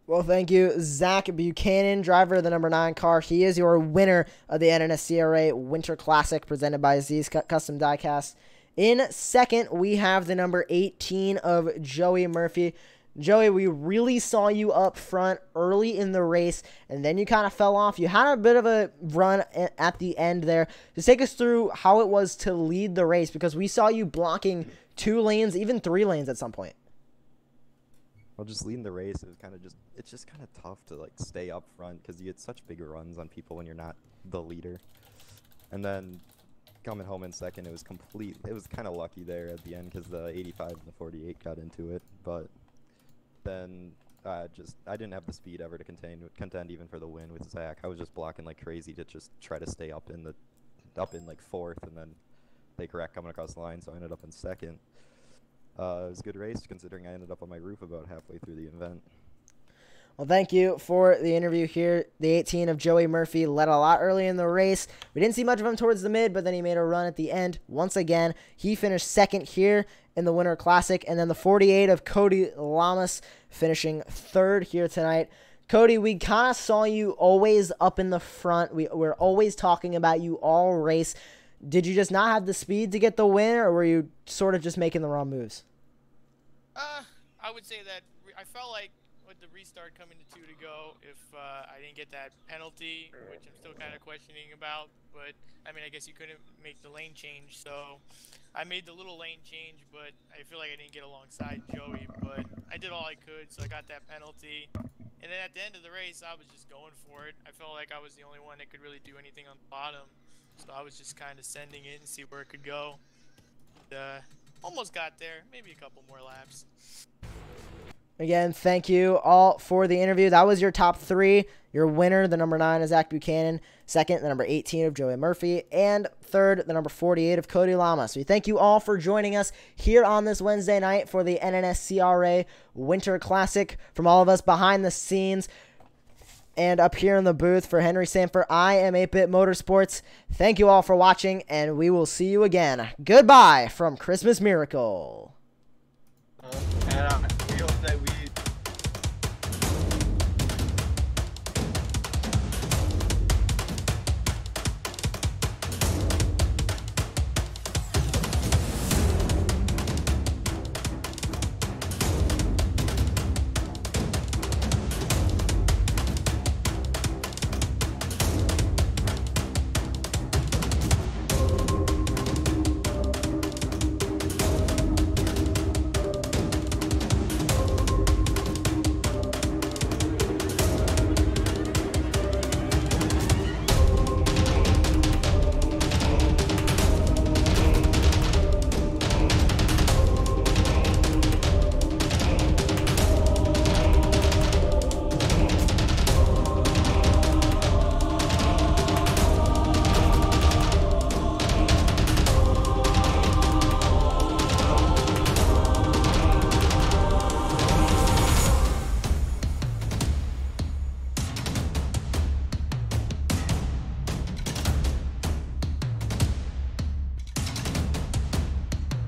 Well, thank you, Zach Buchanan, driver of the number 9 car. He is your winner of the NNSCRA Winter Classic presented by Z's Custom Diecast. In second, we have the number 18 of Joey Murphy. Joey, we really saw you up front early in the race, and then you kind of fell off. You had a bit of a run at the end there. Just take us through how it was to lead the race, because we saw you blocking 2 lanes, even 3 lanes at some point. Well, just leading the race, it's just kind of tough to like stay up front because you get such big runs on people when you're not the leader. And then coming home in second, it was kind of lucky there at the end because the 85 and the 48 got into it. But then I didn't have the speed ever to contend even for the win with Zach. I was just blocking like crazy to just try to stay up in like 4th, and then they correct coming across the line, so I ended up in second. It was a good race considering I ended up on my roof about halfway through the event. Well, thank you for the interview here. The 18 of Joey Murphy led a lot early in the race. We didn't see much of him towards the mid, but then he made a run at the end. Once again, he finished second here in the Winter Classic. And then the 48 of Cody Lamas finishing 3rd here tonight. Cody, we kind of saw you always up in the front. We're always talking about you all race. Did you just not have the speed to get the win, or were you sort of just making the wrong moves? I would say that I felt like with the restart coming to 2 to go, if I didn't get that penalty, which I'm still kind of questioning about, but I mean, I guess you couldn't make the lane change, so I made the little lane change, but I feel like I didn't get alongside Joey, but I did all I could, so I got that penalty. And then at the end of the race, I was just going for it. I felt like I was the only one that could really do anything on the bottom. So I was just kind of sending it and see where it could go. Almost got there. Maybe a couple more laps. Again, thank you all for the interview. That was your top 3. Your winner, the number 9 of Zach Buchanan. Second, the number 18 of Joey Murphy. And third, the number 48 of Cody Lama. So we thank you all for joining us here on this Wednesday night for the NNSCRA Winter Classic. From all of us behind the scenes and up here in the booth for Henry Sanford, I am 8-Bit Motorsports. Thank you all for watching, and we will see you again. Goodbye from Christmas Miracle. And we hope that we